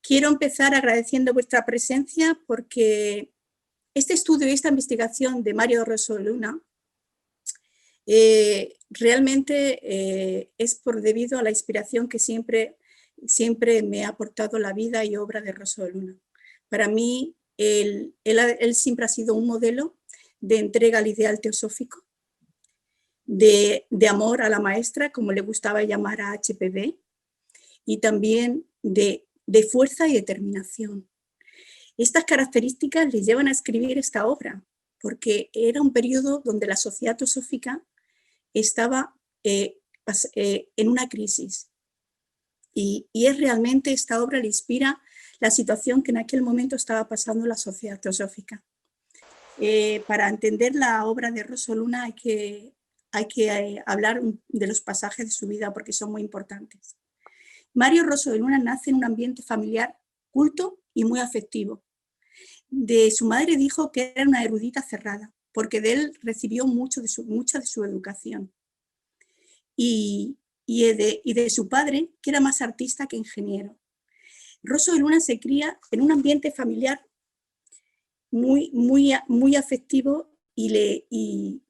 Quiero empezar agradeciendo vuestra presencia porque este estudio y esta investigación de Mario Rosso Luna realmente es por debido a la inspiración que siempre me ha aportado la vida y obra de Rosso Luna. Para mí, él siempre ha sido un modelo de entrega al ideal teosófico, de amor a la maestra, como le gustaba llamar a HPB, y también de fuerza y determinación. Estas características le llevan a escribir esta obra, porque era un periodo donde la sociedad teosófica estaba en una crisis. Y es realmente esta obra le inspira la situación que en aquel momento estaba pasando la sociedad teosófica. Para entender la obra de Rosso Luna hay que hablar de los pasajes de su vida porque son muy importantes. Mario Rosso Luna nace en un ambiente familiar culto y muy afectivo. De su madre dijo que era una erudita cerrada, porque de él recibió mucha de su educación. Y de su padre, que era más artista que ingeniero. Rosso Luna se cría en un ambiente familiar muy afectivo y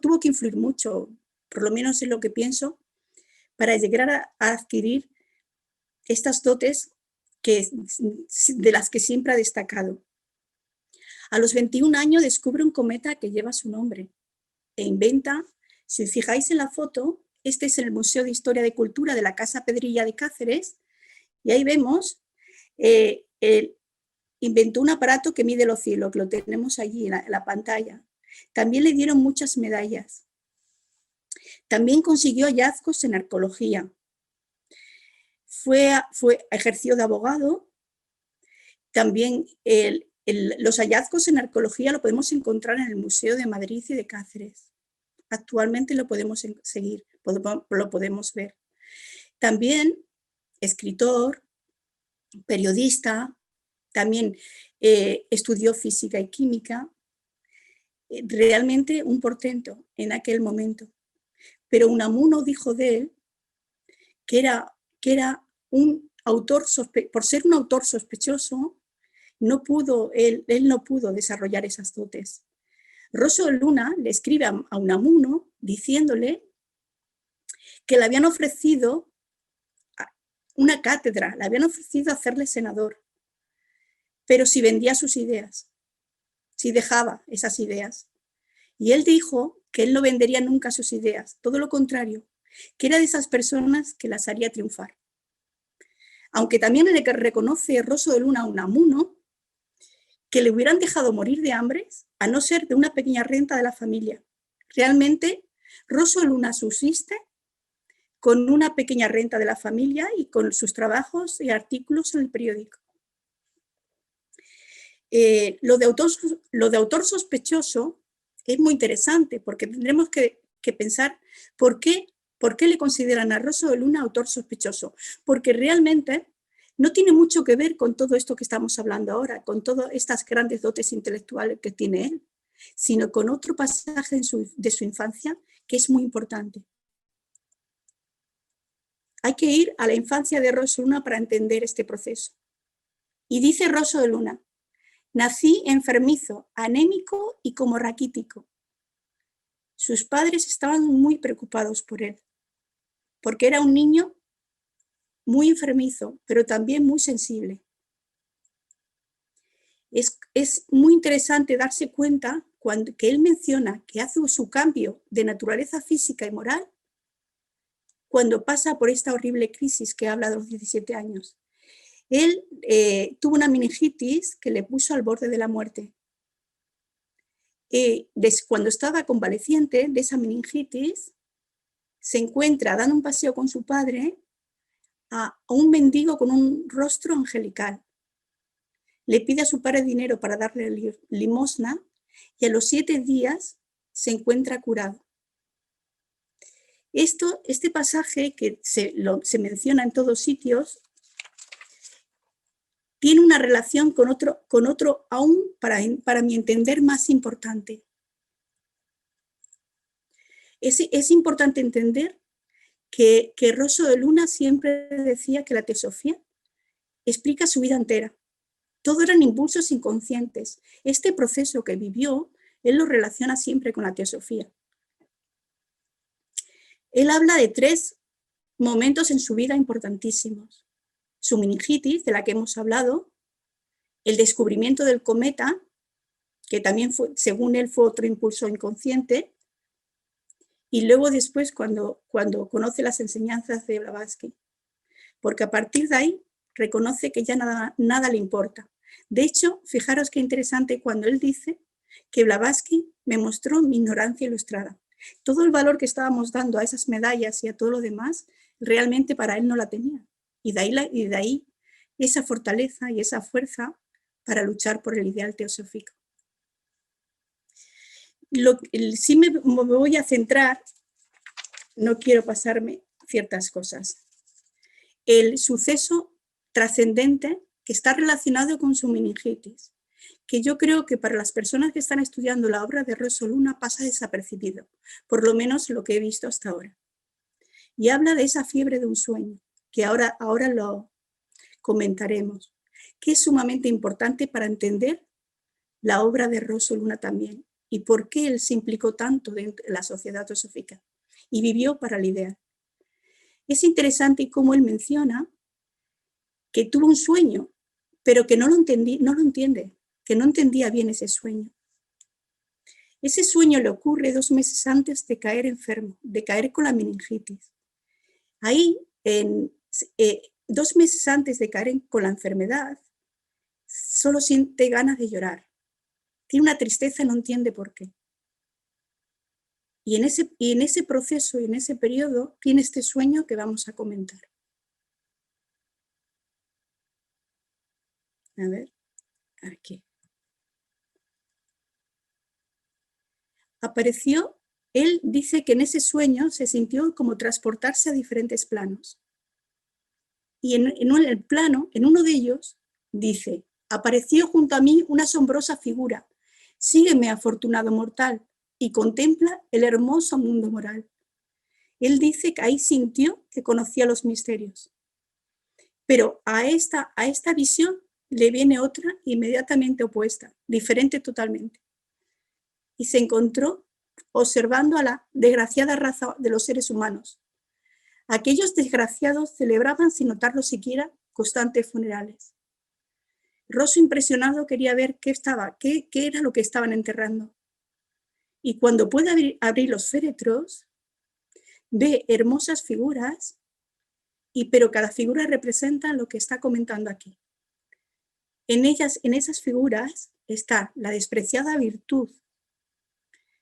tuvo que influir mucho, por lo menos es lo que pienso, para llegar a adquirir estas dotes de las que siempre ha destacado. A los 21 años descubre un cometa que lleva su nombre e inventa, si os fijáis en la foto, este es el Museo de Historia de Cultura de la Casa Pedrilla de Cáceres, y ahí vemos, inventó un aparato que mide los cielos, que lo tenemos allí en la pantalla. También le dieron muchas medallas. También consiguió hallazgos en arqueología. Ejerció de abogado. También los hallazgos en arqueología lo podemos encontrar en el Museo de Madrid y de Cáceres. Actualmente lo podemos seguir, lo podemos ver. También escritor, periodista, también estudió física y química. Realmente un portento en aquel momento. Pero Unamuno dijo de él que era un autor, por ser un autor sospechoso, él no pudo desarrollar esas dotes. Rosso Luna le escribe a Unamuno diciéndole que le habían ofrecido una cátedra, le habían ofrecido hacerle senador, pero si vendía sus ideas, si dejaba esas ideas. Y él dijo que él no vendería nunca sus ideas, todo lo contrario, que era de esas personas que las haría triunfar. Aunque también le reconoce Rosso Luna a Unamuno que le hubieran dejado morir de hambre a no ser de una pequeña renta de la familia. Realmente, Rosso Luna subsiste con una pequeña renta de la familia y con sus trabajos y artículos en el periódico. Lo de autor sospechoso es muy interesante porque tendremos que pensar por qué le consideran a Rosso Luna autor sospechoso. Porque realmente no tiene mucho que ver con todo esto que estamos hablando ahora, con todas estas grandes dotes intelectuales que tiene él, sino con otro pasaje de su infancia que es muy importante. Hay que ir a la infancia de Rosso Luna para entender este proceso. Y dice Rosso Luna: nací enfermizo, anémico y como raquítico. Sus padres estaban muy preocupados por él, porque era un niño muy enfermizo, pero también muy sensible. Es muy interesante darse cuenta que él menciona que hace su cambio de naturaleza física y moral cuando pasa por esta horrible crisis que habla de los 17 años. Él tuvo una meningitis que le puso al borde de la muerte. Cuando estaba convaleciente de esa meningitis, se encuentra dando un paseo con su padre a un mendigo con un rostro angelical. Le pide a su padre dinero para darle limosna y a los 7 días se encuentra curado. Este pasaje que se menciona en todos sitios tiene una relación con otro aún, para mi entender, más importante. Es importante entender que Rosso Luna siempre decía que la teosofía explica su vida entera. Todo eran impulsos inconscientes. Este proceso que vivió, él lo relaciona siempre con la teosofía. Él habla de 3 momentos en su vida importantísimos. Su meningitis, de la que hemos hablado, el descubrimiento del cometa, que también fue, según él, fue otro impulso inconsciente, y luego después cuando conoce las enseñanzas de Blavatsky, porque a partir de ahí reconoce que ya nada le importa. De hecho, fijaros qué interesante cuando él dice que Blavatsky me mostró mi ignorancia ilustrada. Todo el valor que estábamos dando a esas medallas y a todo lo demás, realmente para él no la tenía. Y de ahí esa fortaleza y esa fuerza para luchar por el ideal teosófico. Sí me voy a centrar, no quiero pasarme ciertas cosas. El suceso trascendente que está relacionado con su meningitis, que yo creo que para las personas que están estudiando la obra de Rosso Luna pasa desapercibido, por lo menos lo que he visto hasta ahora. Y habla de esa fiebre de un sueño, que ahora lo comentaremos, que es sumamente importante para entender la obra de Rosso Luna también, y por qué él se implicó tanto dentro de la sociedad teosófica y vivió para el ideal. Es interesante cómo él menciona que tuvo un sueño, pero que no lo entiende, que no entendía bien ese sueño. Ese sueño le ocurre 2 meses antes de caer enfermo, de caer con la meningitis. Ahí, 2 meses antes de caer con la enfermedad, solo siente ganas de llorar. Tiene una tristeza y no entiende por qué. Y en ese proceso y en ese periodo tiene este sueño que vamos a comentar. A ver, aquí. Apareció, él dice que en ese sueño se sintió como transportarse a diferentes planos. Y en uno de ellos, dice, apareció junto a mí una asombrosa figura. Sígueme, afortunado mortal, y contempla el hermoso mundo moral. Él dice que ahí sintió que conocía los misterios. Pero a esta visión le viene otra inmediatamente opuesta, diferente totalmente. Y se encontró observando a la desgraciada raza de los seres humanos. Aquellos desgraciados celebraban sin notarlo siquiera constantes funerales. Rosso, impresionado, quería ver qué era lo que estaban enterrando. Y cuando puede abrir los féretros, ve hermosas figuras, pero cada figura representa lo que está comentando aquí. En esas figuras está la despreciada virtud,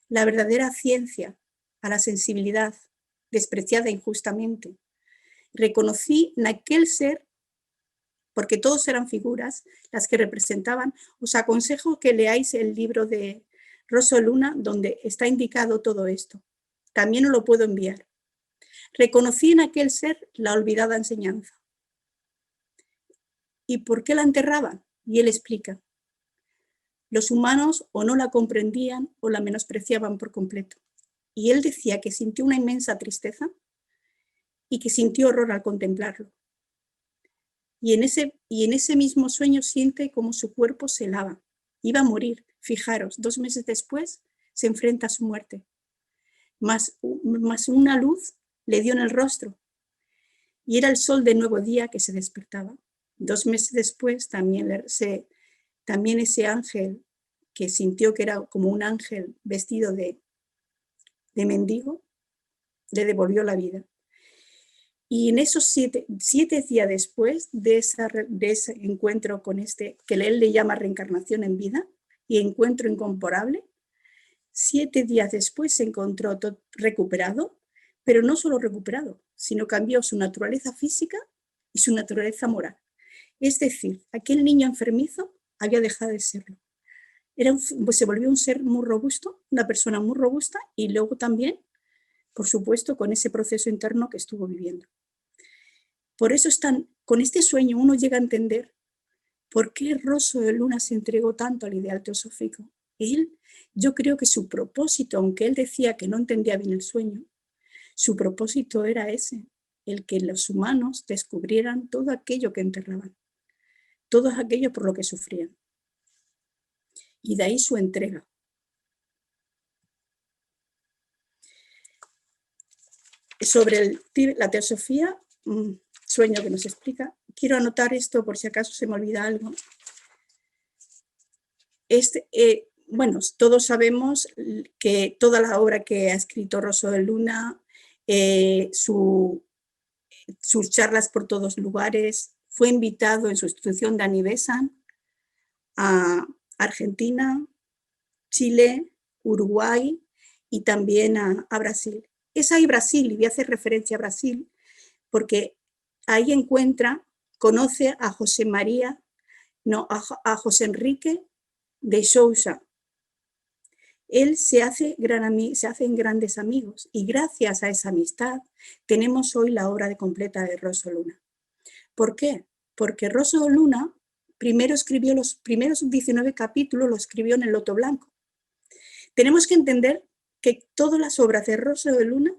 la verdadera ciencia, a la sensibilidad, despreciada injustamente. Reconocí en aquel ser, porque todos eran figuras, las que representaban. Os aconsejo que leáis el libro de Rosso Luna, donde está indicado todo esto. También os lo puedo enviar. Reconocí en aquel ser la olvidada enseñanza. ¿Y por qué la enterraban? Y él explica. Los humanos o no la comprendían o la menospreciaban por completo. Y él decía que sintió una inmensa tristeza y que sintió horror al contemplarlo. Y en ese mismo sueño siente como su cuerpo se lava. Iba a morir. Fijaros, 2 meses después se enfrenta a su muerte. Más una luz le dio en el rostro. Y era el sol del nuevo día que se despertaba. 2 meses después también ese ángel que sintió que era como un ángel vestido de mendigo, le devolvió la vida. Y en esos 7 días después de ese encuentro con que él le llama reencarnación en vida y encuentro incomparable, 7 días después se encontró recuperado, pero no solo recuperado, sino cambió su naturaleza física y su naturaleza moral. Es decir, aquel niño enfermizo había dejado de serlo. Se volvió un ser muy robusto, una persona muy robusta, y luego también, por supuesto, con ese proceso interno que estuvo viviendo. Por eso con este sueño uno llega a entender por qué Rosso de Luna se entregó tanto al ideal teosófico. Yo creo que su propósito, aunque él decía que no entendía bien el sueño, su propósito era ese, el que los humanos descubrieran todo aquello que enterraban. todo aquello por lo que sufrían. Y de ahí su entrega. Sobre la teosofía, sueño que nos explica, quiero anotar esto por si acaso se me olvida algo. Bueno, todos sabemos que toda la obra que ha escrito Rosso de Luna, sus charlas por todos lugares, fue invitado en sustitución de Annie Besant a Argentina, Chile, Uruguay y también a Brasil. Es ahí Brasil, y voy a hacer referencia a Brasil, porque ahí conoce a José María, no, a José Enrique de Sousa. Él se hacen grandes amigos y gracias a esa amistad tenemos hoy la obra completa de Rosso Luna. ¿Por qué? Porque Rosso Luna primero escribió los primeros 19 capítulos, lo escribió en el Loto Blanco. Tenemos que entender que todas las obras de Rosso de Luna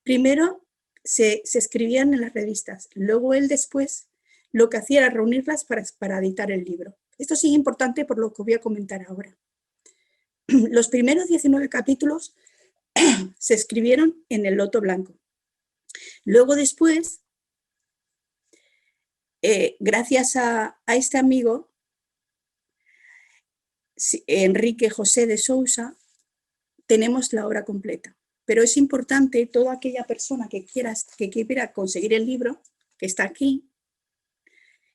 primero se escribían en las revistas, luego él después lo que hacía era reunirlas para editar el libro. Esto sí es importante por lo que voy a comentar ahora. Los primeros 19 capítulos se escribieron en el Loto Blanco. Luego después, gracias a este amigo, Enrique José de Sousa, tenemos la obra completa. Pero es importante, toda aquella persona que quiera conseguir el libro, que está aquí,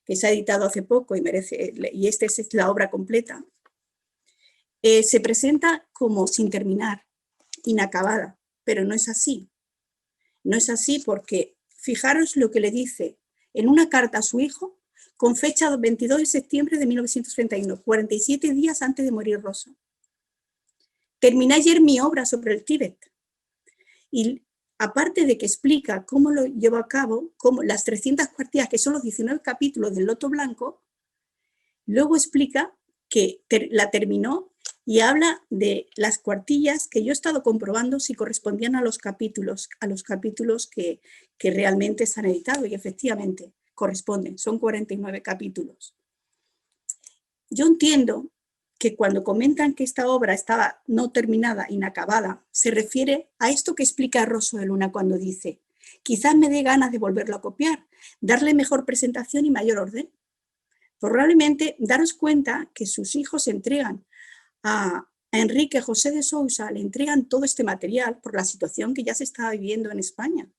que se ha editado hace poco y esta es la obra completa, se presenta como sin terminar, inacabada, pero no es así. No es así porque fijaros lo que le dice en una carta a su hijo con fecha 22 de septiembre de 1931, 47 días antes de morir Rosso. Terminé ayer mi obra sobre el Tíbet y aparte de que explica cómo lo llevó a cabo, cómo las 300 cuartillas, que son los 19 capítulos del Loto Blanco, luego explica que la terminó y habla de las cuartillas que yo he estado comprobando si correspondían a los capítulos que realmente están editados y efectivamente corresponden, son 49 capítulos. Yo entiendo que cuando comentan que esta obra estaba no terminada, inacabada, se refiere a esto que explica Rosso de Luna cuando dice, quizás me dé ganas de volverlo a copiar, darle mejor presentación y mayor orden. Probablemente daros cuenta que sus hijos entregan a Enrique José de Sousa, le entregan todo este material por la situación que ya se estaba viviendo en España.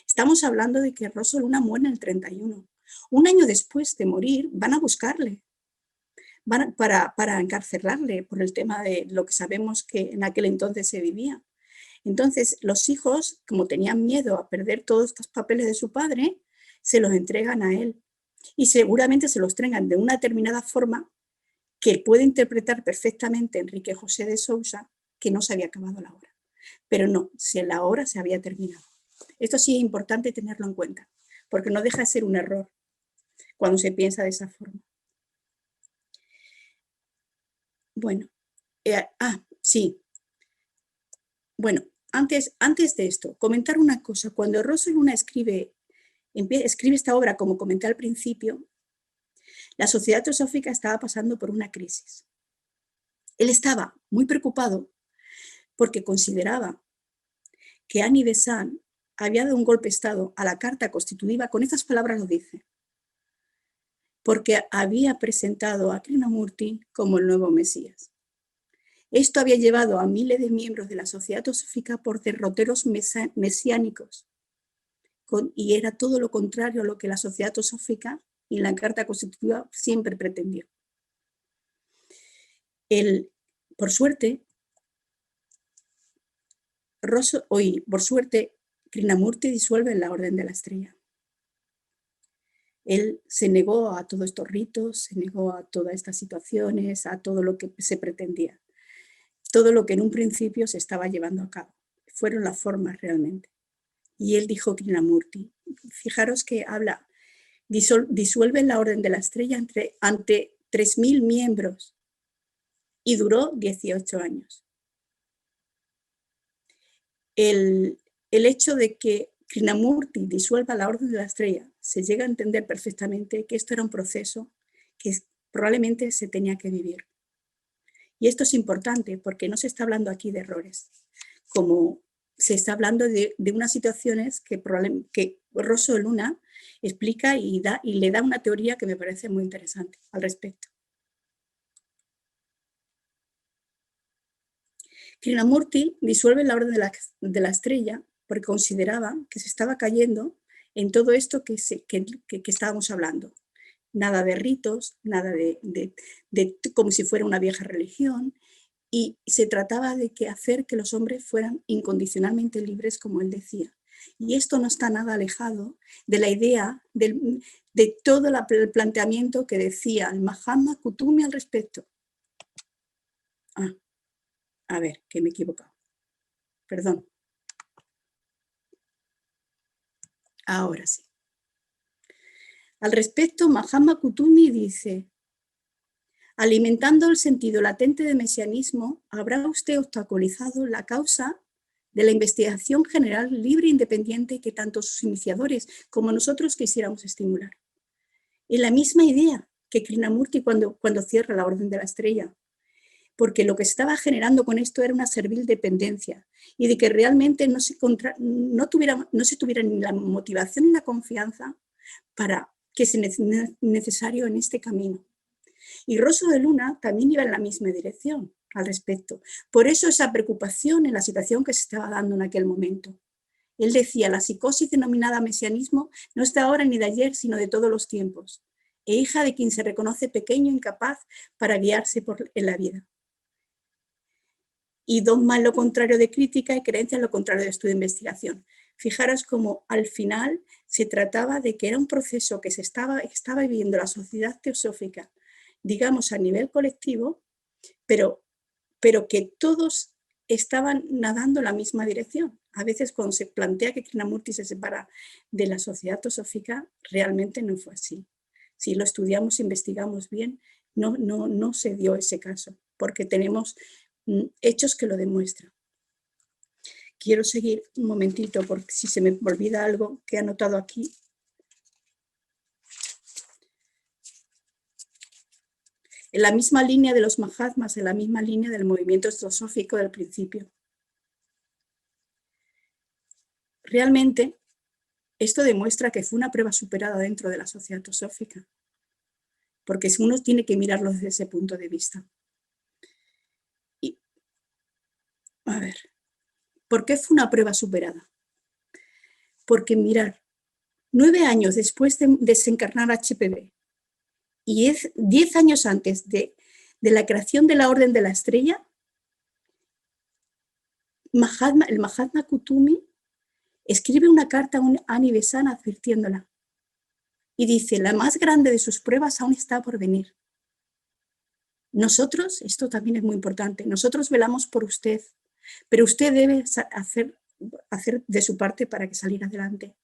Estamos hablando de que Rosso Luna muere en el 31. Un año después de morir van a buscarle para encarcelarle por el tema de lo que sabemos que en aquel entonces se vivía. Entonces los hijos, como tenían miedo a perder todos estos papeles de su padre, se los entregan a él y seguramente se los entregan de una determinada forma que puede interpretar perfectamente Enrique José de Sousa, que no se había acabado la obra. Pero no, si la obra se había terminado. Esto sí es importante tenerlo en cuenta, porque no deja de ser un error cuando se piensa de esa forma. Bueno, sí. Bueno, antes de esto, comentar una cosa. Cuando Rosso Luna escribe esta obra, como comenté al principio, la Sociedad Teosófica estaba pasando por una crisis. Él estaba muy preocupado porque consideraba que Annie Besant había dado un golpe de estado a la Carta Constitutiva, con estas palabras lo dice, porque había presentado a Krishnamurti como el nuevo Mesías. Esto había llevado a miles de miembros de la Sociedad Teosófica por derroteros mesiánicos, y era todo lo contrario a lo que la Sociedad Teosófica y la Carta Constitutiva siempre pretendió. Por suerte, Krishnamurti disuelve la Orden de la Estrella. Él se negó a todos estos ritos, se negó a todas estas situaciones, a todo lo que se pretendía. Todo lo que en un principio se estaba llevando a cabo. Fueron las formas realmente. Y él dijo Krishnamurti, fijaros que habla, disuelve la Orden de la Estrella ante 3.000 miembros y duró 18 años. El hecho de que Krishnamurti disuelva la Orden de la Estrella, se llega a entender perfectamente que esto era un proceso probablemente se tenía que vivir. Y esto es importante porque no se está hablando aquí de errores, como se está hablando de unas situaciones que Rosso de Luna explica y le da una teoría que me parece muy interesante al respecto. Krishnamurti disuelve la orden de la estrella porque consideraba que se estaba cayendo en todo esto que estábamos hablando. Nada de ritos, nada de como si fuera una vieja religión, y se trataba de hacer que los hombres fueran incondicionalmente libres, como él decía. Y esto no está nada alejado de la idea de todo el planteamiento que decía el Mahatma Kutumi al respecto. A ver, que me he equivocado. Perdón. Ahora sí. Al respecto, Mahatma Kutumi dice: alimentando el sentido latente de mesianismo, habrá usted obstaculizado la causa de la investigación general libre e independiente que tanto sus iniciadores como nosotros quisiéramos estimular. Es la misma idea que Krishnamurti cuando cierra la Orden de la Estrella, porque lo que estaba generando con esto era una servil dependencia y de que realmente no se tuviera ni la motivación ni la confianza para que sea necesario en este camino. Y Rosso de Luna también iba en la misma dirección al respecto. Por eso esa preocupación en la situación que se estaba dando en aquel momento. Él decía: la psicosis denominada mesianismo no es de ahora ni de ayer, sino de todos los tiempos, e hija de quien se reconoce pequeño e incapaz para guiarse en la vida. Y dogma es lo contrario de crítica y creencia es lo contrario de estudio e investigación. Fijaros cómo al final se trataba de que era un proceso que estaba viviendo la sociedad teosófica, digamos a nivel colectivo, pero que todos estaban nadando en la misma dirección. A veces cuando se plantea que Krishnamurti se separa de la sociedad teosófica, realmente no fue así. Si lo estudiamos, investigamos bien, no se dio ese caso, porque tenemos hechos que lo demuestran. Quiero seguir un momentito, porque si se me olvida algo que he anotado aquí. En la misma línea de los Mahatmas, en la misma línea del movimiento teosófico del principio. Realmente, esto demuestra que fue una prueba superada dentro de la sociedad teosófica, porque uno tiene que mirarlo desde ese punto de vista. Y, a ver, ¿por qué fue una prueba superada? Porque mirar, 9 años después de desencarnar HPV y 10 años antes de la creación de la Orden de la Estrella, el Mahatma Kutumi escribe una carta a Annie Besant advirtiéndola. Y dice: la más grande de sus pruebas aún está por venir. Nosotros, esto también es muy importante, nosotros velamos por usted, pero usted debe hacer de su parte para que saliera adelante.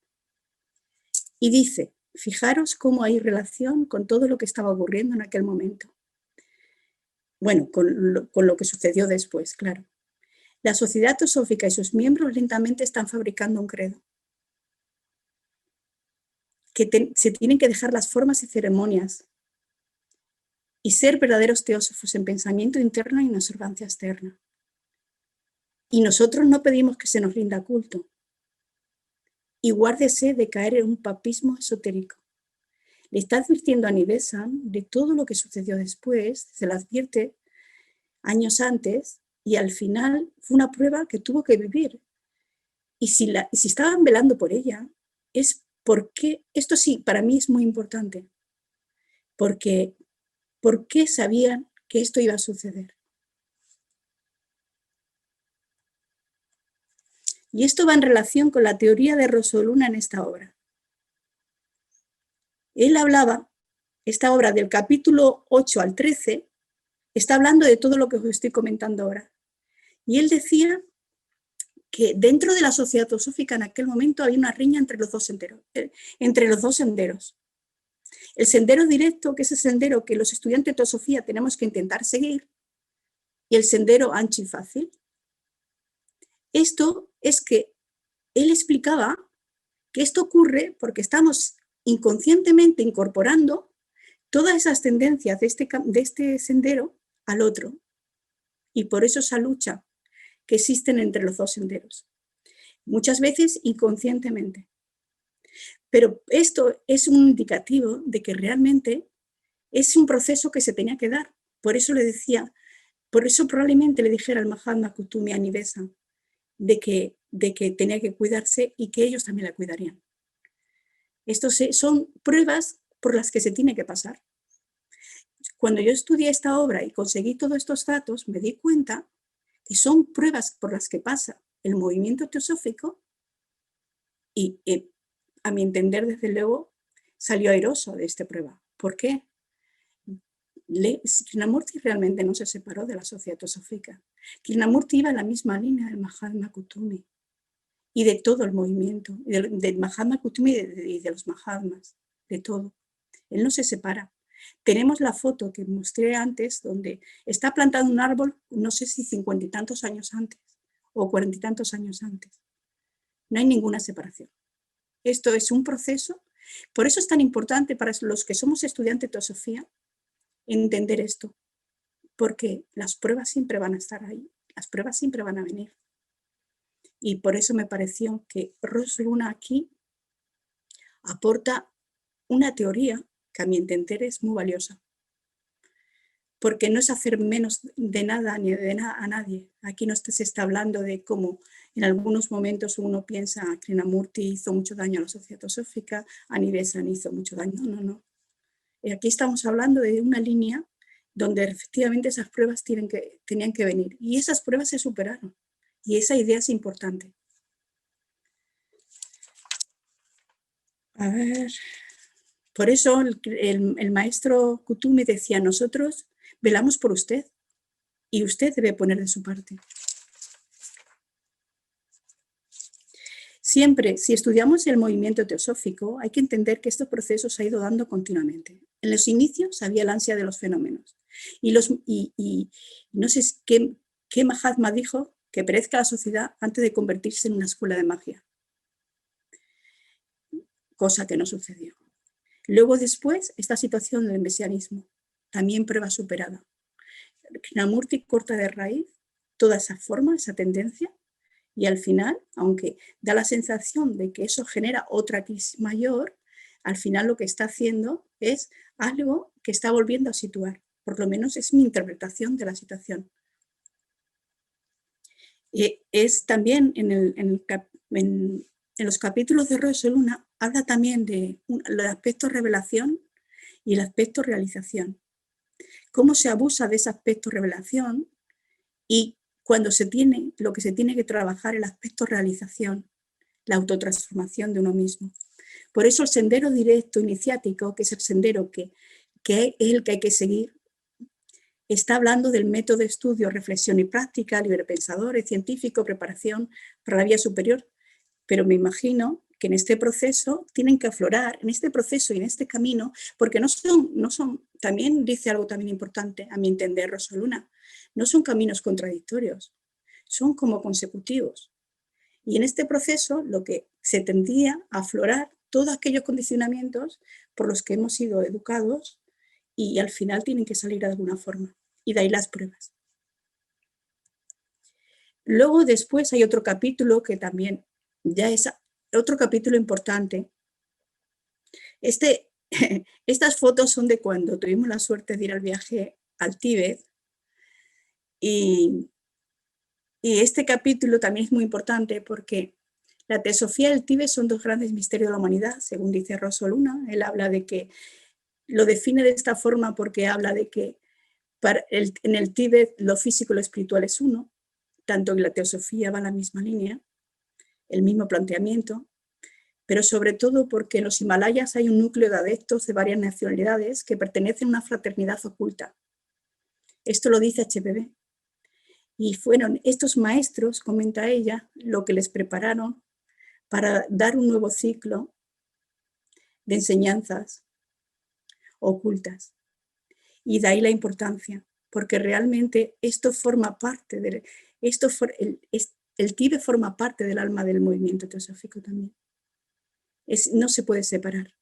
Y dice: fijaros cómo hay relación con todo lo que estaba ocurriendo en aquel momento. Bueno, con lo que sucedió después, claro. La sociedad teosófica y sus miembros lentamente están fabricando un credo. Que se tienen que dejar las formas y ceremonias y ser verdaderos teósofos en pensamiento interno y en observancia externa. Y nosotros no pedimos que se nos rinda culto. Y guárdese de caer en un papismo esotérico. Le está advirtiendo a Annie Besant de todo lo que sucedió después, se lo advierte años antes, y al final fue una prueba que tuvo que vivir. Y si estaban velando por ella, es porque, esto sí, para mí es muy importante, porque sabían que esto iba a suceder. Y esto va en relación con la teoría de Rosso de Luna en esta obra. Él hablaba, esta obra del capítulo 8 al 13, está hablando de todo lo que os estoy comentando ahora. Y él decía que dentro de la sociedad teosófica en aquel momento había una riña entre los dos senderos. El sendero directo, que es el sendero que los estudiantes de teosofía tenemos que intentar seguir, y el sendero ancho y fácil. Esto es que él explicaba que esto ocurre porque estamos inconscientemente incorporando todas esas tendencias de este sendero al otro. Y por eso esa lucha que existen entre los dos senderos. Muchas veces inconscientemente. Pero esto es un indicativo de que realmente es un proceso que se tenía que dar. Por eso le decía, por eso probablemente le dijera al Mahatma Kutumi a Nivesa de que tenía que cuidarse y que ellos también la cuidarían. Estos son pruebas por las que se tiene que pasar. Cuando yo estudié esta obra y conseguí todos estos datos, me di cuenta que son pruebas por las que pasa el movimiento teosófico y a mi entender, desde luego, salió airoso de esta prueba. ¿Por qué? Krishnamurti realmente no se separó de la sociedad teosófica. Krishnamurti iba en la misma línea del Mahatma Kutumi y de todo el movimiento, del Mahatma Kutumi y de los Mahatmas, de todo. Él no se separa. Tenemos la foto que mostré antes, donde está plantado un árbol, no sé si 50 y tantos años antes o 40 y tantos años antes. No hay ninguna separación. Esto es un proceso. Por eso es tan importante para los que somos estudiantes de teosofía entender esto, porque las pruebas siempre van a estar ahí, las pruebas siempre van a venir. Y por eso me pareció que Rosa Luna aquí aporta una teoría que a mi entender es muy valiosa, porque no es hacer menos de nada ni de nada a nadie. Aquí no se está hablando de cómo en algunos momentos uno piensa que Krishnamurti hizo mucho daño a la sociedad teosófica, a Nivesan hizo mucho daño. No. Y aquí estamos hablando de una línea donde efectivamente esas pruebas tenían que venir. Y esas pruebas se superaron. Y esa idea es importante. A ver. Por eso el maestro Kutumi decía, nosotros velamos por usted y usted debe poner de su parte. Siempre, si estudiamos el movimiento teosófico, hay que entender que estos procesos se han ido dando continuamente. En los inicios había el ansia de los fenómenos. Y no sé qué Mahatma dijo, que perezca la sociedad antes de convertirse en una escuela de magia. Cosa que no sucedió. Luego después, esta situación del mesianismo, también prueba superada. Krishnamurti corta de raíz toda esa forma, esa tendencia, y al final, aunque da la sensación de que eso genera otra crisis mayor, al final lo que está haciendo es algo que está volviendo a situar. Por lo menos es mi interpretación de la situación. Y es también en los capítulos de Rosa Luna, habla también de los aspectos revelación y el aspecto realización. Cómo se abusa de ese aspecto revelación y cuando lo que se tiene que trabajar el aspecto realización, la autotransformación de uno mismo. Por eso el sendero directo iniciático, que es el sendero que es el que hay que seguir, está hablando del método de estudio, reflexión y práctica, libre pensadores, científico, preparación para la vía superior. Pero me imagino que en este proceso tienen que aflorar, en este proceso y en este camino, porque no son, también dice algo también importante, a mi entender, Rosa Luna, no son caminos contradictorios, son como consecutivos. Y en este proceso lo que se tendría a aflorar todos aquellos condicionamientos por los que hemos sido educados y al final tienen que salir de alguna forma. Y de ahí las pruebas. Luego después hay otro capítulo que también ya es otro capítulo importante. Estas fotos son de cuando tuvimos la suerte de ir al viaje al Tíbet y este capítulo también es muy importante porque la teosofía y el Tíbet son dos grandes misterios de la humanidad, según dice Rosa Luna. Él habla de que lo define de esta forma porque habla de que en el Tíbet lo físico y lo espiritual es uno, tanto que la teosofía va en la misma línea, el mismo planteamiento, pero sobre todo porque en los Himalayas hay un núcleo de adeptos de varias nacionalidades que pertenecen a una fraternidad oculta. Esto lo dice HPB. Y fueron estos maestros, comenta ella, lo que les prepararon para dar un nuevo ciclo de enseñanzas ocultas. Y de ahí la importancia, porque realmente esto forma parte el Tíbet forma parte del alma del movimiento teosófico también. No se puede separar.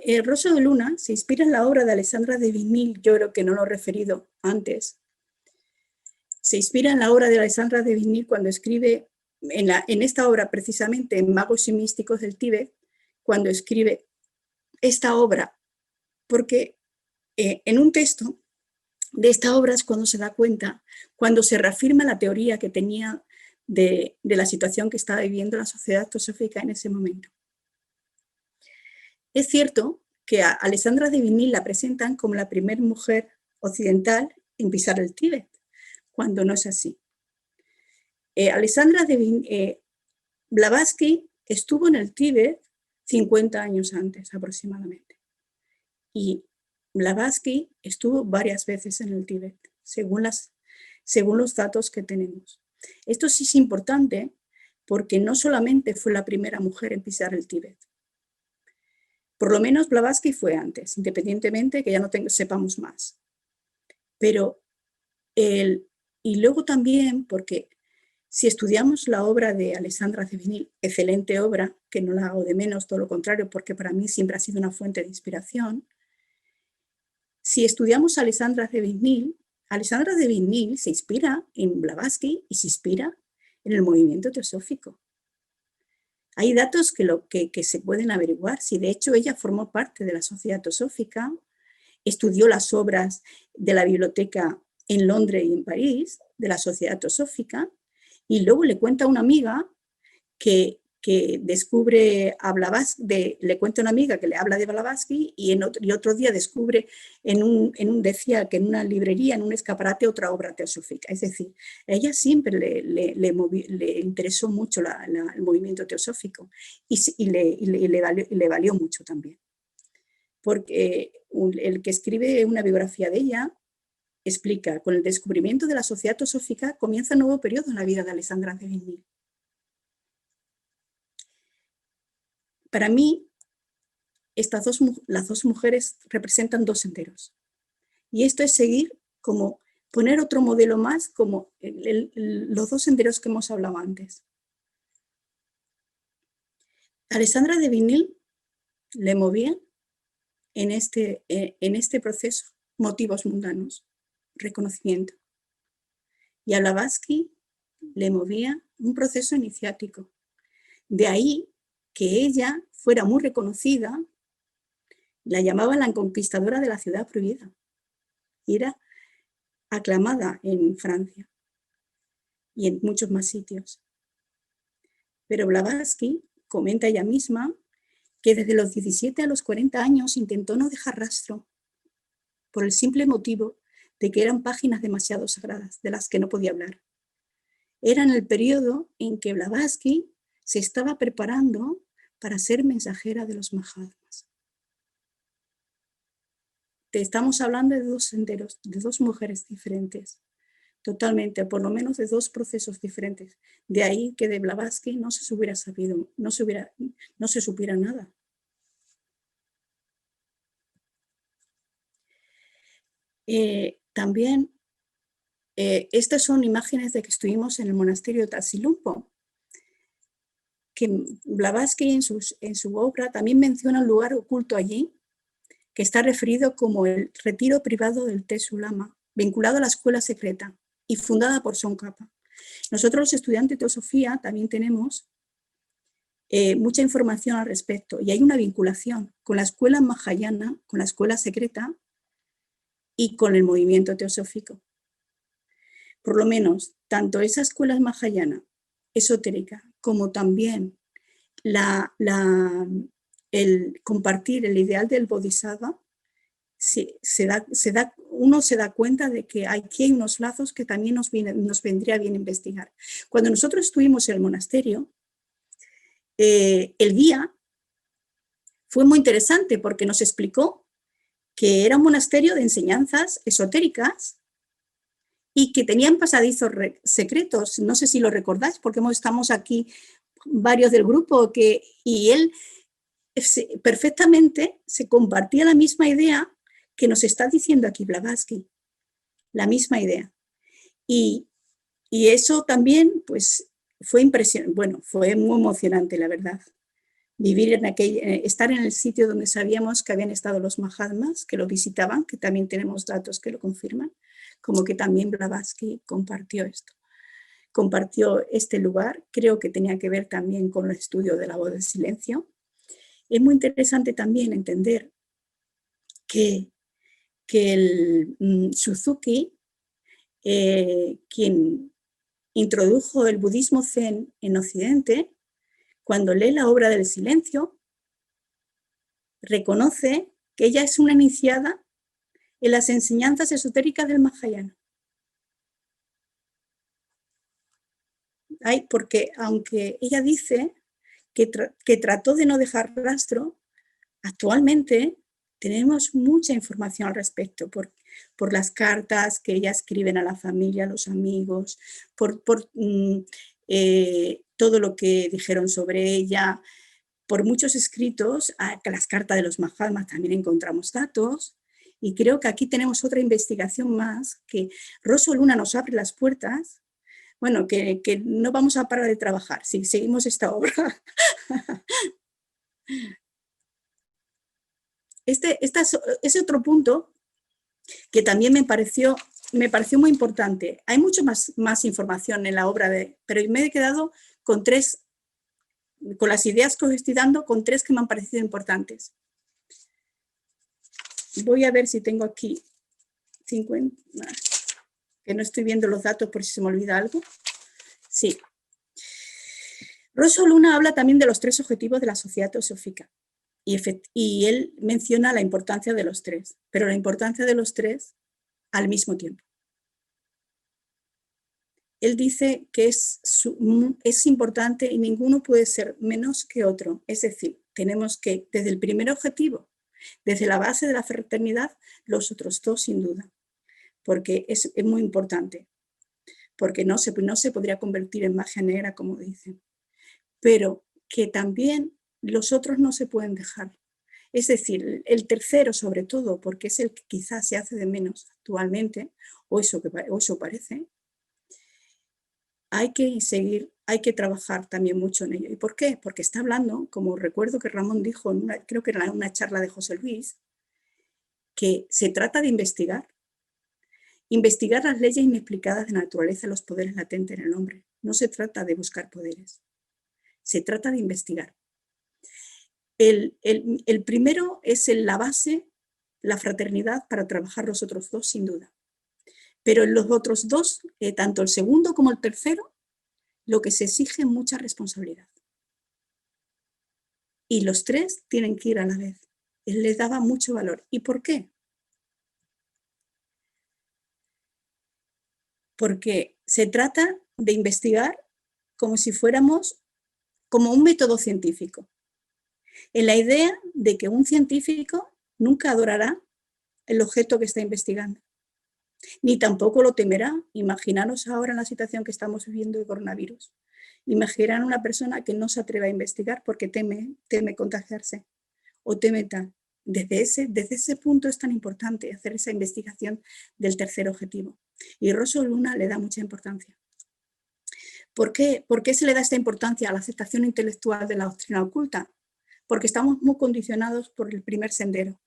El Rosso de Luna se inspira en la obra de Alessandra de Vigny, yo creo que no lo he referido antes. Se inspira en la obra de Alessandra de Vigny cuando escribe, en esta obra precisamente, en Magos y Místicos del Tíbet, cuando escribe esta obra, porque en un texto de esta obra es cuando se da cuenta, cuando se reafirma la teoría que tenía de la situación que estaba viviendo la sociedad teosófica en ese momento. Es cierto que a Alessandra de Vigny la presentan como la primera mujer occidental en pisar el Tíbet, cuando no es así. Alessandra de Vigny, Blavatsky estuvo en el Tíbet 50 años antes aproximadamente. Y Blavatsky estuvo varias veces en el Tíbet, según los datos que tenemos. Esto sí es importante porque no solamente fue la primera mujer en pisar el Tíbet. Por lo menos Blavatsky fue antes, independientemente que ya no sepamos más. Pero y luego también porque si estudiamos la obra de Alessandra de Vigny, excelente obra, que no la hago de menos, todo lo contrario, porque para mí siempre ha sido una fuente de inspiración. Si estudiamos a Alessandra de Vigny se inspira en Blavatsky y se inspira en el movimiento teosófico. Hay datos que se pueden averiguar. Si de hecho ella formó parte de la sociedad teosófica, estudió las obras de la biblioteca en Londres y en París, de la sociedad teosófica, y luego le cuenta a una amiga que descubre a Blavatsky, le cuenta a una amiga que le habla de Blavatsky y otro día descubre decía que en una librería, en un escaparate, otra obra teosófica. Es decir, a ella siempre le interesó mucho el movimiento teosófico y le valió mucho también. Porque el que escribe una biografía de ella explica, con el descubrimiento de la sociedad teosófica comienza un nuevo periodo en la vida de Alessandra de Vigny. Para mí, las dos mujeres representan dos senderos. Y esto es seguir como poner otro modelo más, como los dos senderos que hemos hablado antes. Alessandra de Vigny le movía en este proceso motivos mundanos, reconocimiento. Y a Blavatsky le movía un proceso iniciático. De ahí que ella fuera muy reconocida, la llamaban la conquistadora de la ciudad prohibida. Y era aclamada en Francia y en muchos más sitios. Pero Blavatsky comenta ella misma que desde los 17 a los 40 años intentó no dejar rastro por el simple motivo de que eran páginas demasiado sagradas de las que no podía hablar. Era en el periodo en que Blavatsky se estaba preparando para ser mensajera de los Mahatmas. Te estamos hablando de dos senderos, de dos mujeres diferentes, totalmente, por lo menos de dos procesos diferentes. De ahí que de Blavatsky no se hubiera sabido, no se supiera nada. También, estas son imágenes de que estuvimos en el monasterio de Tasilumpo, que Blavatsky en su obra también menciona un lugar oculto allí, que está referido como el retiro privado del Tesu Lama, vinculado a la escuela secreta y fundada por Tsongkhapa. Nosotros los estudiantes de teosofía también tenemos mucha información al respecto y hay una vinculación con la escuela mahayana, con la escuela secreta y con el movimiento teosófico. Por lo menos, tanto esa escuela mahayana esotérica como también el compartir el ideal del bodhisattva, uno se da cuenta de que aquí hay unos lazos que también nos vendría bien investigar. Cuando nosotros estuvimos en el monasterio, el guía fue muy interesante porque nos explicó que era un monasterio de enseñanzas esotéricas y que tenían pasadizos secretos. No sé si lo recordáis porque estamos aquí varios del grupo y él perfectamente se compartía la misma idea que nos está diciendo aquí Blavatsky, la misma idea. Y eso también pues fue impresionante, bueno, fue muy emocionante, la verdad, vivir en estar en el sitio donde sabíamos que habían estado los Mahatmas, que lo visitaban, que también tenemos datos que lo confirman, como que también Blavatsky compartió esto. Compartió este lugar, creo que tenía que ver también con el estudio de la voz del silencio. Es muy interesante también entender que el Suzuki, quien introdujo el budismo zen en Occidente, cuando lee la obra del silencio, reconoce que ella es una iniciada en las enseñanzas esotéricas del Mahayana. Porque aunque ella dice que trató de no dejar rastro, actualmente tenemos mucha información al respecto por las cartas que ella escriben a la familia, a los amigos, por todo lo que dijeron sobre ella, por muchos escritos, las cartas de los Mahatmas también encontramos datos, y creo que aquí tenemos otra investigación más, que Rosso Luna nos abre las puertas, bueno, que no vamos a parar de trabajar si seguimos esta obra. Este es otro punto que también me pareció muy importante. Hay mucho más información en la obra, pero me he quedado con las ideas que os estoy dando, con 3 que me han parecido importantes. Voy a ver si tengo aquí 50, que no estoy viendo los datos por si se me olvida algo. Sí. Rosso Luna habla también de los 3 objetivos de la Sociedad Teosófica. Y él menciona la importancia de los 3, pero la importancia de los 3 al mismo tiempo. Él dice que es importante y ninguno puede ser menos que otro. Es decir, tenemos que, desde el primer objetivo, desde la base de la fraternidad, los otros 2 sin duda, porque es muy importante, porque no se podría convertir en magia negra, como dicen, pero que también los otros no se pueden dejar. Es decir, el tercero sobre todo, porque es el que quizás se hace de menos actualmente, o eso parece, hay que seguir, hay que trabajar también mucho en ello. ¿Y por qué? Porque está hablando, como recuerdo que Ramón dijo, creo que era una charla de José Luis, que se trata de investigar las leyes inexplicadas de la naturaleza y los poderes latentes en el hombre. No se trata de buscar poderes, se trata de investigar. El primero es la base, la fraternidad, para trabajar los otros 2 sin duda. Pero en los otros 2, tanto el segundo como el tercero, lo que se exige es mucha responsabilidad. Y los 3 tienen que ir a la vez. Él les daba mucho valor. ¿Y por qué? Porque se trata de investigar como si fuéramos como un método científico. En la idea de que un científico nunca adorará el objeto que está investigando, ni tampoco lo temerá. Imaginaros ahora en la situación que estamos viviendo de coronavirus. Imaginar a una persona que no se atreve a investigar porque teme contagiarse o teme tal. Desde ese punto es tan importante hacer esa investigación del tercer objetivo. Y Rosso Luna le da mucha importancia. ¿Por qué se le da esta importancia a la aceptación intelectual de la doctrina oculta? Porque estamos muy condicionados por el primer sendero,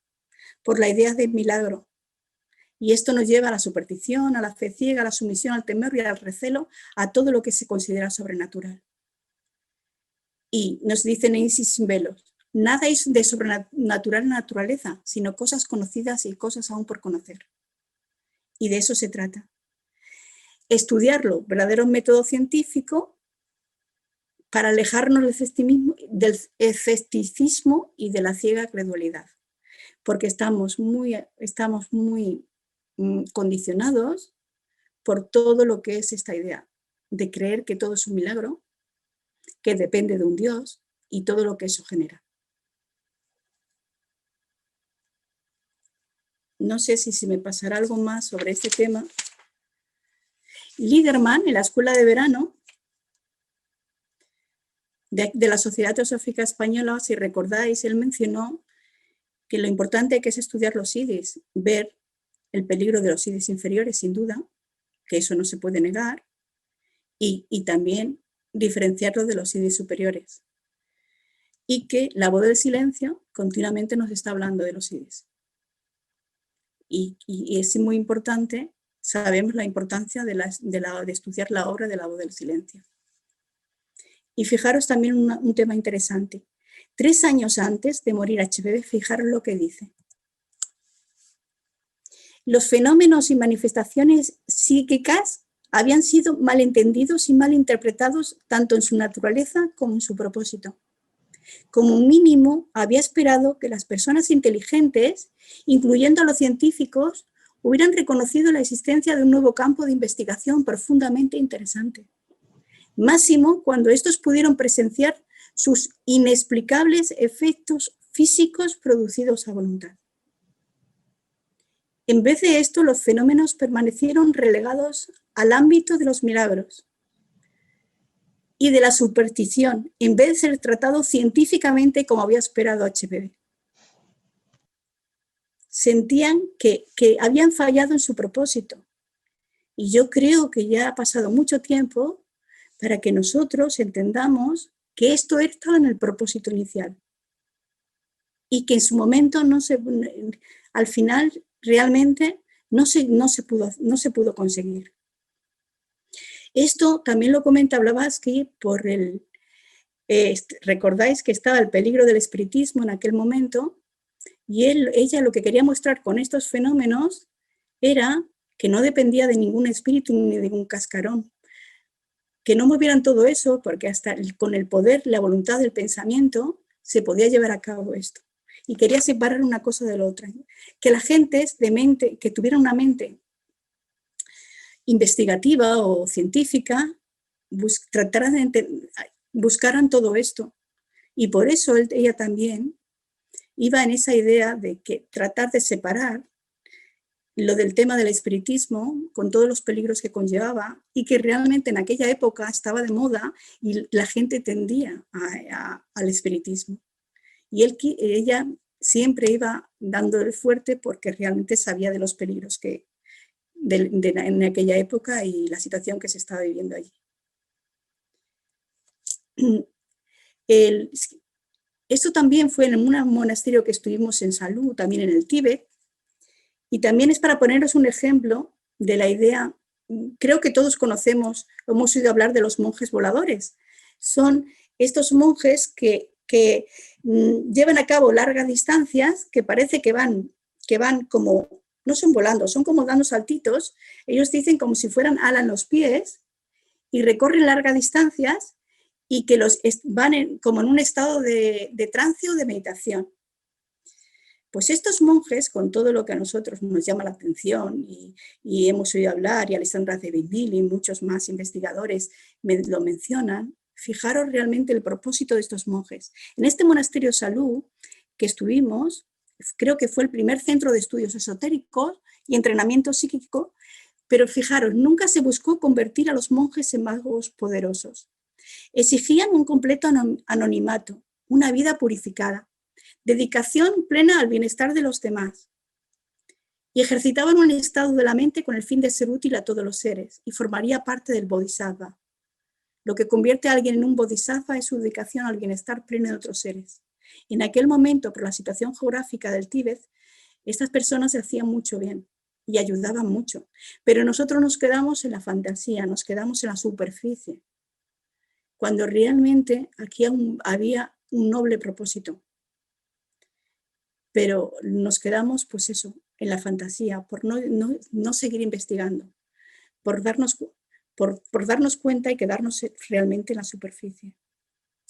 por la idea de milagro. Y esto nos lleva a la superstición, a la fe ciega, a la sumisión, al temor y al recelo, a todo lo que se considera sobrenatural. Y nos dicen en Isis sin velos, nada es de sobrenatural en la naturaleza, sino cosas conocidas y cosas aún por conocer. Y de eso se trata. Estudiarlo, verdadero método científico, para alejarnos del escepticismo y de la ciega credulidad. Porque estamos muy condicionados por todo lo que es esta idea de creer que todo es un milagro, que depende de un Dios y todo lo que eso genera. No sé si me pasará algo más sobre este tema. Liederman, en la escuela de verano de la Sociedad Teosófica Española, si recordáis, él mencionó que lo importante que es estudiar los idis, ver el peligro de los idis inferiores, sin duda, que eso no se puede negar, y también diferenciarlo de los idis superiores. y que la voz del silencio continuamente nos está hablando de los IDs. Y es muy importante, sabemos la importancia de estudiar la obra de la voz del silencio. Y fijaros también un tema interesante. 3 años antes de morir HPV, fijaros lo que dice. Los fenómenos y manifestaciones psíquicas habían sido malentendidos y malinterpretados tanto en su naturaleza como en su propósito. Como mínimo, había esperado que las personas inteligentes, incluyendo a los científicos, hubieran reconocido la existencia de un nuevo campo de investigación profundamente interesante. Máximo cuando estos pudieron presenciar sus inexplicables efectos físicos producidos a voluntad. En vez de esto, los fenómenos permanecieron relegados al ámbito de los milagros y de la superstición, en vez de ser tratados científicamente como había esperado HPV. Sentían que habían fallado en su propósito. Y yo creo que ya ha pasado mucho tiempo para que nosotros entendamos que esto estaba en el propósito inicial. Y que en su momento al final realmente no se pudo conseguir. Esto también lo comenta Blavatsky por recordáis que estaba el peligro del espiritismo en aquel momento, y ella lo que quería mostrar con estos fenómenos era que no dependía de ningún espíritu ni de ningún cascarón, que no movieran todo eso, porque hasta con el poder, la voluntad del pensamiento, se podía llevar a cabo esto. Y quería separar una cosa de la otra. Que la gente que tuviera una mente investigativa o científica, buscaran todo esto. Y por eso ella también iba en esa idea de que tratar de separar lo del tema del espiritismo con todos los peligros que conllevaba y que realmente en aquella época estaba de moda y la gente tendía al espiritismo. Y ella siempre iba dándole fuerte porque realmente sabía de los peligros en aquella época y la situación que se estaba viviendo allí. Esto también fue en un monasterio que estuvimos en Salud, también en el Tíbet, y también es para poneros un ejemplo de la idea. Creo que todos conocemos, hemos oído hablar de los monjes voladores. Son estos monjes que llevan a cabo largas distancias, que parece que van como, no son volando, son como dando saltitos. Ellos dicen como si fueran alas en los pies y recorren largas distancias y que van como en un estado de trance o de meditación. Pues estos monjes, con todo lo que a nosotros nos llama la atención y hemos oído hablar, y Alessandra Zebindini y muchos más investigadores lo mencionan, fijaros realmente el propósito de estos monjes. En este monasterio Salud que estuvimos, creo que fue el primer centro de estudios esotéricos y entrenamiento psíquico, pero fijaros, nunca se buscó convertir a los monjes en magos poderosos. Exigían un completo anonimato, una vida purificada, dedicación plena al bienestar de los demás, y ejercitaban un estado de la mente con el fin de ser útil a todos los seres y formaría parte del bodhisattva. Lo que convierte a alguien en un bodhisattva es su dedicación al bienestar pleno de otros seres. Y en aquel momento, por la situación geográfica del Tíbet, estas personas se hacían mucho bien y ayudaban mucho, pero nosotros nos quedamos en la fantasía, nos quedamos en la superficie, cuando realmente aquí había un noble propósito. Pero nos quedamos, pues eso, en la fantasía, por no seguir investigando, por darnos cuenta y quedarnos realmente en la superficie.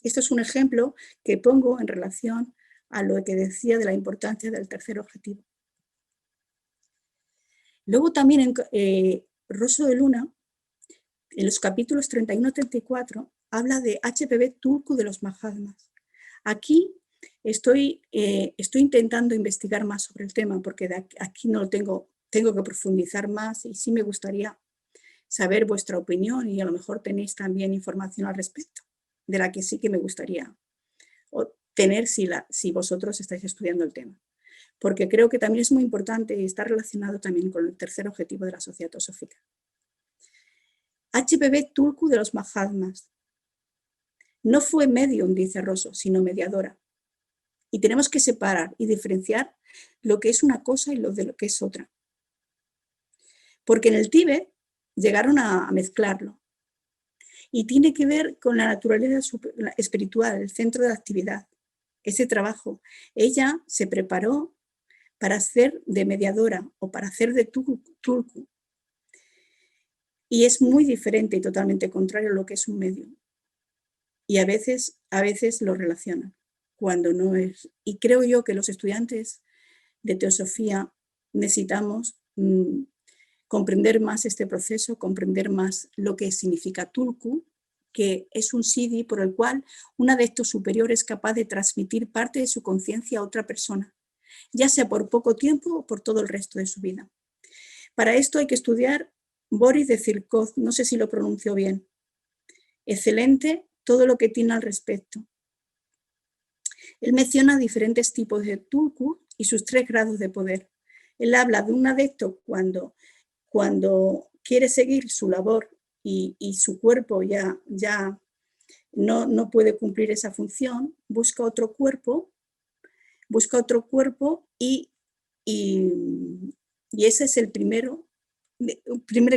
Esto es un ejemplo que pongo en relación a lo que decía de la importancia del tercer objetivo. Luego también en Rosso de Luna, en los capítulos 31 y 34, habla de HPV Tulku de los Mahatmas. Aquí estoy intentando investigar más sobre el tema porque aquí no lo tengo que profundizar más y sí me gustaría saber vuestra opinión y a lo mejor tenéis también información al respecto, de la que sí que me gustaría tener si vosotros estáis estudiando el tema. Porque creo que también es muy importante y está relacionado también con el tercer objetivo de la Sociedad Teosófica. HPV Tulku de los Mahatmas. No fue medium, dice Rosso, sino mediadora. Y tenemos que separar y diferenciar lo que es una cosa y lo de lo que es otra. Porque en el Tíbet llegaron a mezclarlo. Y tiene que ver con la naturaleza espiritual, el centro de la actividad, ese trabajo. Ella se preparó para hacer de mediadora o para hacer de tulku. Y es muy diferente y totalmente contrario a lo que es un medio. Y a veces lo relacionan, cuando no es. Y creo yo que los estudiantes de teosofía necesitamos comprender más este proceso, comprender más lo que significa tulku, que es un siddhi por el cual un adepto superior es capaz de transmitir parte de su conciencia a otra persona, ya sea por poco tiempo o por todo el resto de su vida. Para esto hay que estudiar Boris de Zirkov, no sé si lo pronuncio bien. Excelente todo lo que tiene al respecto. Él menciona diferentes tipos de tulku y sus 3 grados de poder. Él habla de un adepto cuando quiere seguir su labor y su cuerpo ya no puede cumplir esa función, busca otro cuerpo y ese es el primer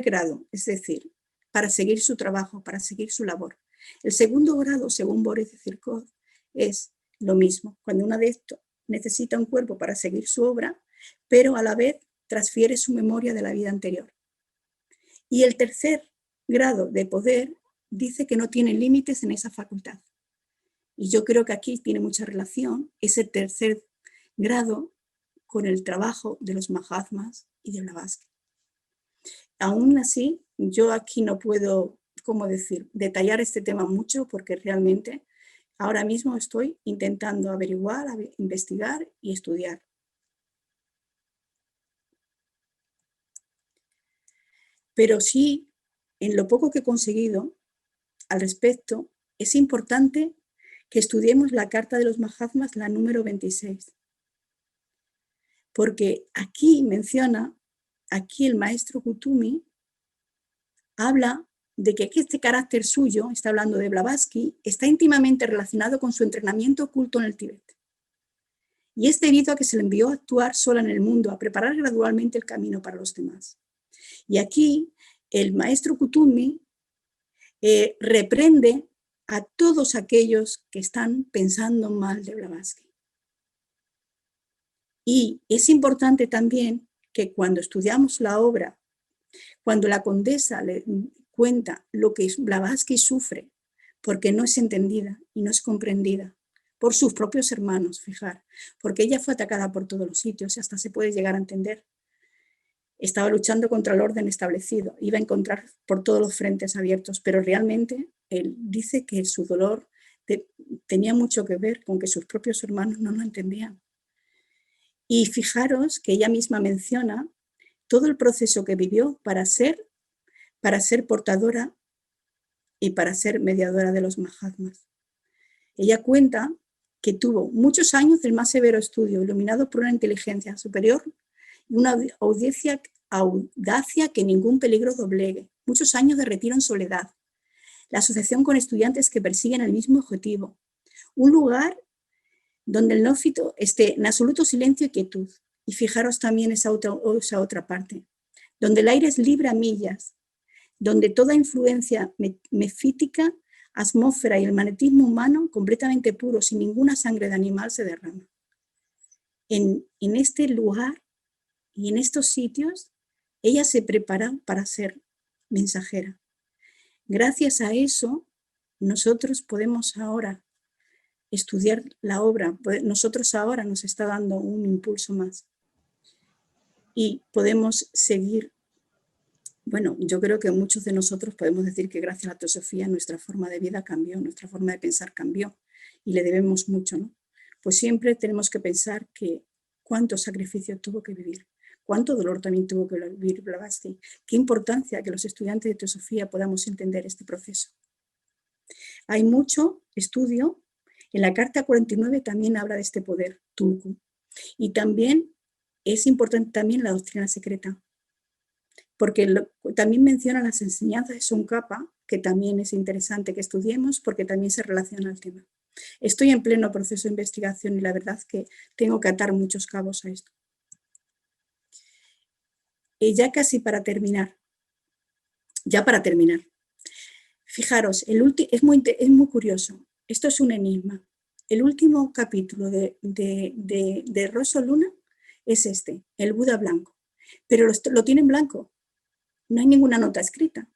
grado, es decir, para seguir su trabajo, para seguir su labor. El segundo grado, según Boris de Zirkov, es lo mismo, cuando un adepto necesita un cuerpo para seguir su obra, pero a la vez transfiere su memoria de la vida anterior. Y el tercer grado de poder dice que no tiene límites en esa facultad. Y yo creo que aquí tiene mucha relación ese tercer grado con el trabajo de los Mahatmas y de Blavatsky. Aún así, yo aquí no puedo, detallar este tema mucho porque realmente ahora mismo estoy intentando averiguar, investigar y estudiar. Pero sí, en lo poco que he conseguido al respecto, es importante que estudiemos la Carta de los Mahatmas, la número 26. Porque aquí el maestro Kuthumi habla de que este carácter suyo, está hablando de Blavatsky, está íntimamente relacionado con su entrenamiento oculto en el Tíbet. Y es debido a que se le envió a actuar sola en el mundo, a preparar gradualmente el camino para los demás. Y aquí el maestro Kuthumi reprende a todos aquellos que están pensando mal de Blavatsky. Y es importante también que cuando estudiamos la obra, cuando la condesa le cuenta lo que Blavatsky sufre, porque no es entendida y no es comprendida por sus propios hermanos, fijar, porque ella fue atacada por todos los sitios y hasta se puede llegar a entender. Estaba luchando contra el orden establecido, iba a encontrar por todos los frentes abiertos, pero realmente él dice que su dolor tenía mucho que ver con que sus propios hermanos no lo entendían. Y fijaros que ella misma menciona todo el proceso que vivió para ser portadora y para ser mediadora de los Mahatmas. Ella cuenta que tuvo muchos años del más severo estudio, iluminado por una inteligencia superior y una audacia que ningún peligro doblegue, muchos años de retiro en soledad, la asociación con estudiantes que persiguen el mismo objetivo, un lugar donde el neófito esté en absoluto silencio y quietud. Y fijaros también esa otra parte, donde el aire es libre a millas, donde toda influencia mefítica, atmósfera y el magnetismo humano, completamente puro, sin ninguna sangre de animal, se derrama. En este lugar y en estos sitios, ella se prepara para ser mensajera. Gracias a eso, nosotros podemos ahora estudiar la obra, nosotros ahora nos está dando un impulso más y podemos seguir. Bueno, yo creo que muchos de nosotros podemos decir que gracias a la teosofía nuestra forma de vida cambió, nuestra forma de pensar cambió y le debemos mucho, ¿no? Pues siempre tenemos que pensar que cuánto sacrificio tuvo que vivir, cuánto dolor también tuvo que vivir Blavatsky, qué importancia que los estudiantes de teosofía podamos entender este proceso. Hay mucho estudio. En la carta 49 también habla de este poder tulku. Y también es importante también la doctrina secreta, porque también menciona las enseñanzas de Tsongkhapa, que también es interesante que estudiemos porque también se relaciona al tema. Estoy en pleno proceso de investigación y la verdad que tengo que atar muchos cabos a esto. Y ya casi para terminar, fijaros, es muy curioso, esto es un enigma. El último capítulo de Rosso Luna es este, el Buda blanco, pero lo tiene en blanco, no hay ninguna nota escrita.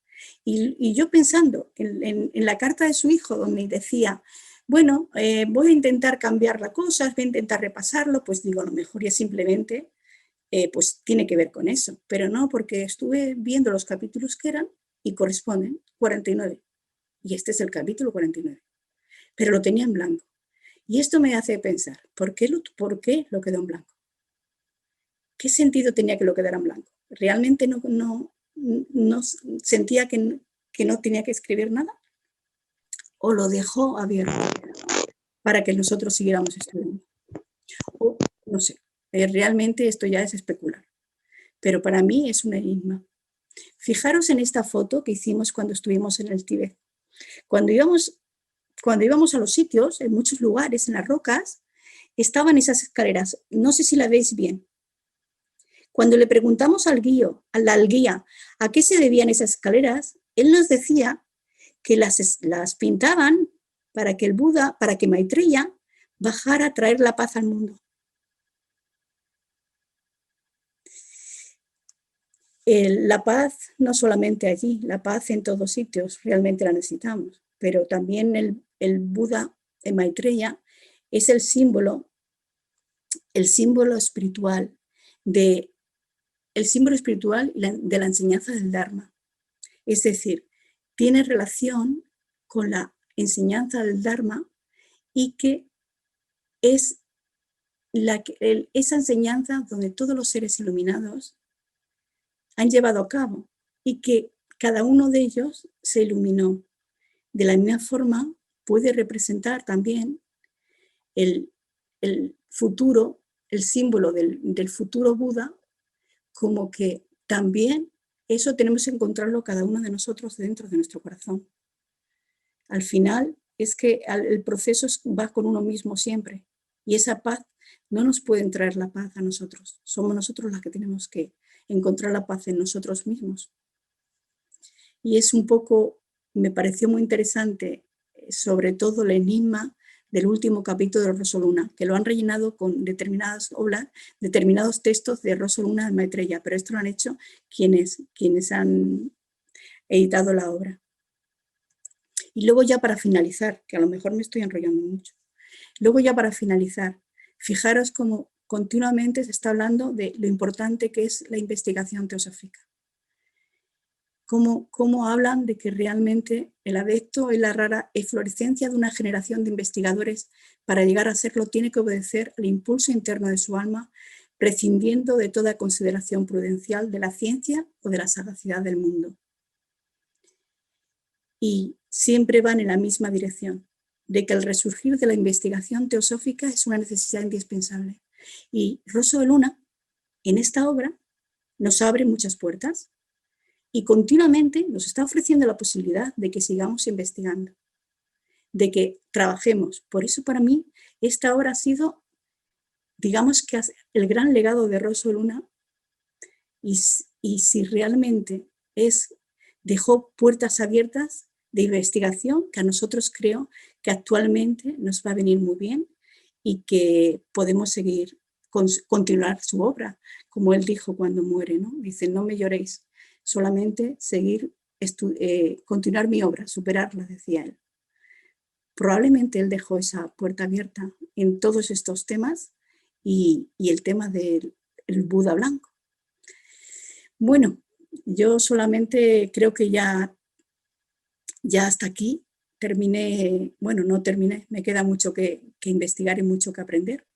Y yo pensando en la carta de su hijo donde decía, bueno, voy a intentar cambiar las cosas, voy a intentar repasarlo, pues digo, a lo mejor ya simplemente pues tiene que ver con eso, pero no, porque estuve viendo los capítulos que eran y corresponden 49. Y este es el capítulo 49, pero lo tenía en blanco. Y esto me hace pensar, ¿por qué lo quedó en blanco? ¿Qué sentido tenía que lo quedara en blanco? ¿Realmente no sentía que no tenía que escribir nada? ¿O lo dejó abierto para que nosotros siguiéramos estudiando? O, no sé, realmente esto ya es especular, pero para mí es un enigma. Fijaros en esta foto que hicimos cuando estuvimos en el Tíbet. Cuando íbamos a los sitios, en muchos lugares, en las rocas, estaban esas escaleras. No sé si la veis bien. Cuando le preguntamos al guía a qué se debían esas escaleras, él nos decía que las pintaban para que el Buda, para que Maitreya bajara a traer la paz al mundo. La paz no solamente allí, la paz en todos sitios, realmente la necesitamos, pero también el Buda de Maitreya es el símbolo espiritual de la enseñanza del Dharma. Es decir, tiene relación con la enseñanza del Dharma y que es esa enseñanza donde todos los seres iluminados han llevado a cabo y que cada uno de ellos se iluminó. De la misma forma, puede representar también el futuro, el símbolo del futuro Buda, como que también eso tenemos que encontrarlo cada uno de nosotros dentro de nuestro corazón. Al final es que el proceso va con uno mismo siempre y esa paz no nos pueden traer la paz a nosotros. Somos nosotros las que tenemos que encontrar la paz en nosotros mismos. Y es un poco, me pareció muy interesante, sobre todo el enigma del último capítulo de Rosso Luna, que lo han rellenado con determinadas obras, determinados textos de Rosso Luna de Maitreya, pero esto lo han hecho quienes han editado la obra. Y luego ya para finalizar, que a lo mejor me estoy enrollando mucho, luego ya para finalizar, fijaros cómo continuamente se está hablando de lo importante que es la investigación teosófica. Cómo hablan de que realmente el adepto es la rara eflorescencia de una generación de investigadores. Para llegar a serlo tiene que obedecer al impulso interno de su alma, prescindiendo de toda consideración prudencial de la ciencia o de la sagacidad del mundo. Y siempre van en la misma dirección, de que el resurgir de la investigación teosófica es una necesidad indispensable. Y Rosso de Luna, en esta obra, nos abre muchas puertas y continuamente nos está ofreciendo la posibilidad de que sigamos investigando, de que trabajemos. Por eso para mí esta obra ha sido, digamos que el gran legado de Rosso de Luna y si realmente dejó puertas abiertas de investigación que a nosotros creo que actualmente nos va a venir muy bien y que podemos continuar su obra, como él dijo cuando muere, ¿no? Dice, no me lloréis, solamente continuar mi obra, superarla, decía él. Probablemente él dejó esa puerta abierta en todos estos temas y el tema del Buda blanco. Bueno, yo solamente creo que ya hasta aquí terminé, bueno, no terminé, me queda mucho que investigar y mucho que aprender.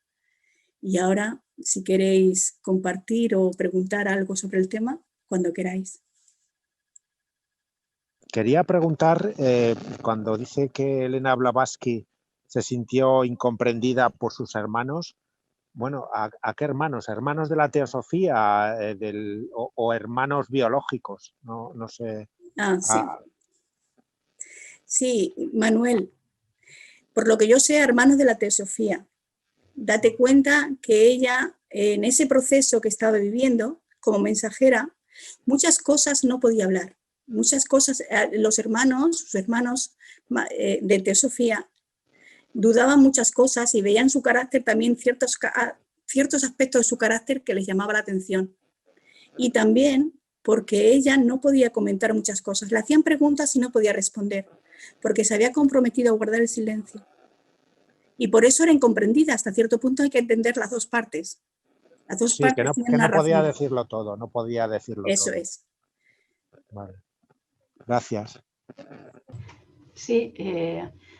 Y ahora, si queréis compartir o preguntar algo sobre el tema, cuando queráis. Quería preguntar, cuando dice que Elena Blavatsky se sintió incomprendida por sus hermanos, bueno, ¿a qué hermanos? ¿Hermanos de la teosofía o hermanos biológicos? No sé. Sí. Sí, Manuel, por lo que yo sé, hermanos de la teosofía. Date cuenta que ella, en ese proceso que estaba viviendo como mensajera, muchas cosas no podía hablar. Muchas cosas, los hermanos, sus hermanos de teosofía, dudaban muchas cosas y veían su carácter también ciertos aspectos de su carácter que les llamaba la atención. Y también porque ella no podía comentar muchas cosas. Le hacían preguntas y no podía responder, porque se había comprometido a guardar el silencio. Y por eso era incomprendida. Hasta cierto punto hay que entender las dos partes. Las dos Sí, partes tienen que una no podía razón. decirlo todo, no podía decirlo Eso todo. es. Vale. Gracias. Sí,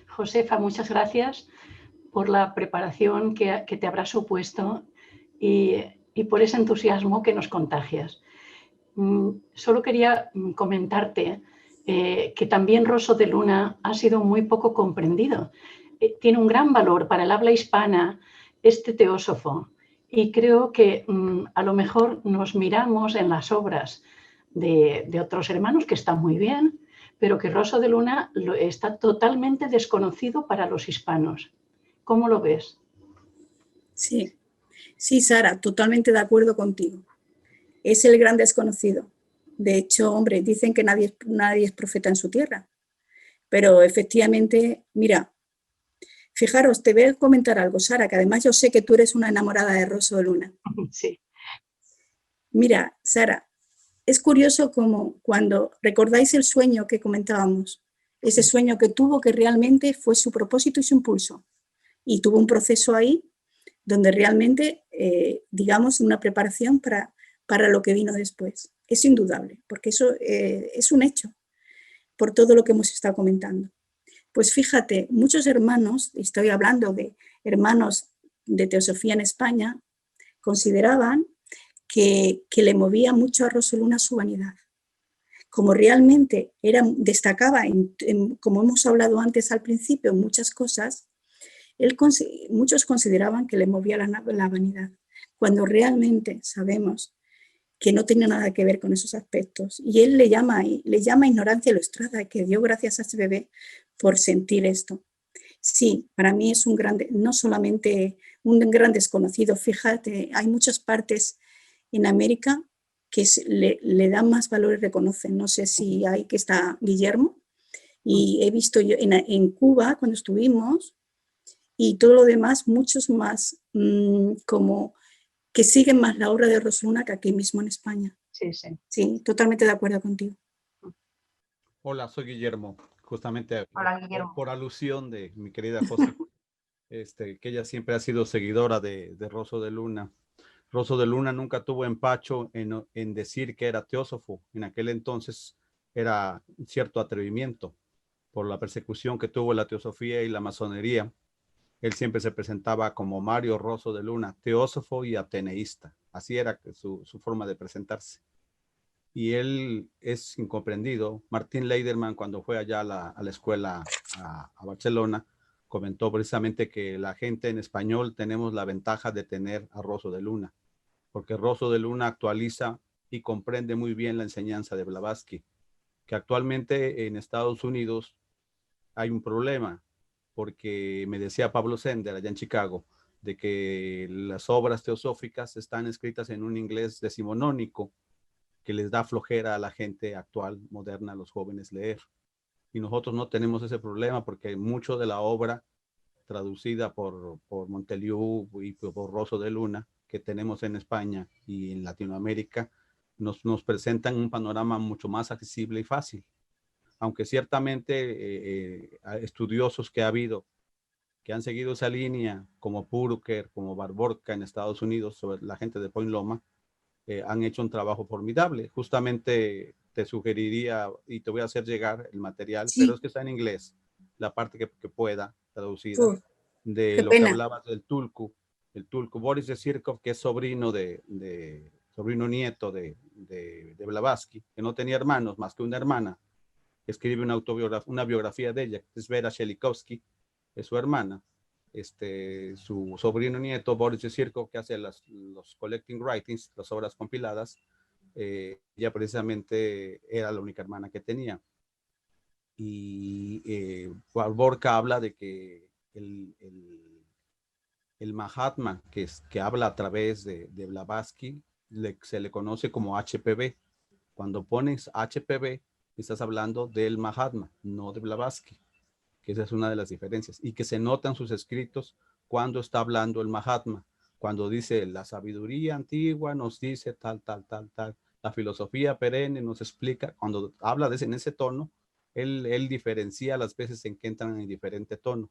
Josefa, muchas gracias por la preparación que te habrá supuesto y por ese entusiasmo que nos contagias. Solo quería comentarte que también Rosso de Luna ha sido muy poco comprendido. Tiene un gran valor para el habla hispana este teósofo y creo que a lo mejor nos miramos en las obras de otros hermanos que están muy bien, pero que Rosso de Luna está totalmente desconocido para los hispanos. ¿Cómo lo ves? Sí, sí, Sara, totalmente de acuerdo contigo. Es el gran desconocido. De hecho, hombre, dicen que nadie es profeta en su tierra. Pero efectivamente, mira, fijaros, te voy a comentar algo, Sara, que además yo sé que tú eres una enamorada de Rosso de Luna. Sí. Mira, Sara, es curioso como cuando recordáis el sueño que comentábamos, ese sueño que tuvo que realmente fue su propósito y su impulso. Y tuvo un proceso ahí donde realmente, digamos, una preparación para lo que vino después. Es indudable, porque eso es un hecho, por todo lo que hemos estado comentando. Pues fíjate, muchos hermanos, estoy hablando de hermanos de teosofía en España, consideraban que le movía mucho a Rosso Luna su vanidad. Como realmente destacaba, como hemos hablado antes al principio, en muchas cosas, muchos consideraban que le movía la vanidad, cuando realmente sabemos que no tenía nada que ver con esos aspectos. Y él le llama ignorancia ilustrada, que dio gracias a ese bebé por sentir esto. Sí, para mí es un grande, no solamente un gran desconocido. Fíjate, hay muchas partes en América que le dan más valor y reconocen. No sé si hay que está Guillermo. Y he visto yo en Cuba, cuando estuvimos, y todo lo demás, muchos más como que siguen más la obra de Rosso Luna que aquí mismo en España. Sí, sí. Sí, totalmente de acuerdo contigo. Hola, soy Guillermo. Justamente Hola, Guillermo. por alusión de mi querida José, que ella siempre ha sido seguidora de Rosso de Luna. Rosso de Luna nunca tuvo empacho en decir que era teósofo. En aquel entonces era un cierto atrevimiento por la persecución que tuvo la teosofía y la masonería. Él siempre se presentaba como Mario Rosso de Luna, teósofo y ateneísta. Así era su forma de presentarse. Y él es incomprendido. Martín Leiderman, cuando fue allá a la escuela a Barcelona, comentó precisamente que la gente en español tenemos la ventaja de tener a Rosso de Luna, porque Rosso de Luna actualiza y comprende muy bien la enseñanza de Blavatsky, que actualmente en Estados Unidos hay un problema, porque me decía Pablo Sender allá en Chicago, de que las obras teosóficas están escritas en un inglés decimonónico, que les da flojera a la gente actual, moderna, a los jóvenes leer. Y nosotros no tenemos ese problema porque mucho de la obra traducida por Monteliu y por Rosso de Luna que tenemos en España y en Latinoamérica nos presentan un panorama mucho más accesible y fácil. Aunque ciertamente estudiosos que ha habido que han seguido esa línea, como Purker, como Barborca en Estados Unidos, sobre la gente de Point Loma, han hecho un trabajo formidable. Justamente te sugeriría y te voy a hacer llegar el material, Sí. pero es que está en inglés, la parte que pueda traducida, de Qué lo que pena. hablabas del Tulku, el Tulku Boris de Sirkov, que es sobrino sobrino nieto de Blavatsky, que no tenía hermanos más que una hermana, que escribe una biografía de ella, que es Vera Shelikovsky, es su hermana. Su sobrino nieto Boris Sirkov, que hace los collecting writings, las obras compiladas, ella precisamente era la única hermana que tenía. Borka habla de que el Mahatma que habla a través de Blavatsky se le conoce como HPV. Cuando pones HPV, estás hablando del Mahatma, no de Blavatsky, que esa es una de las diferencias, y que se notan sus escritos cuando está hablando el Mahatma, cuando dice la sabiduría antigua nos dice tal, la filosofía perenne nos explica, cuando habla en ese tono, él diferencia las veces en que entran en diferente tono.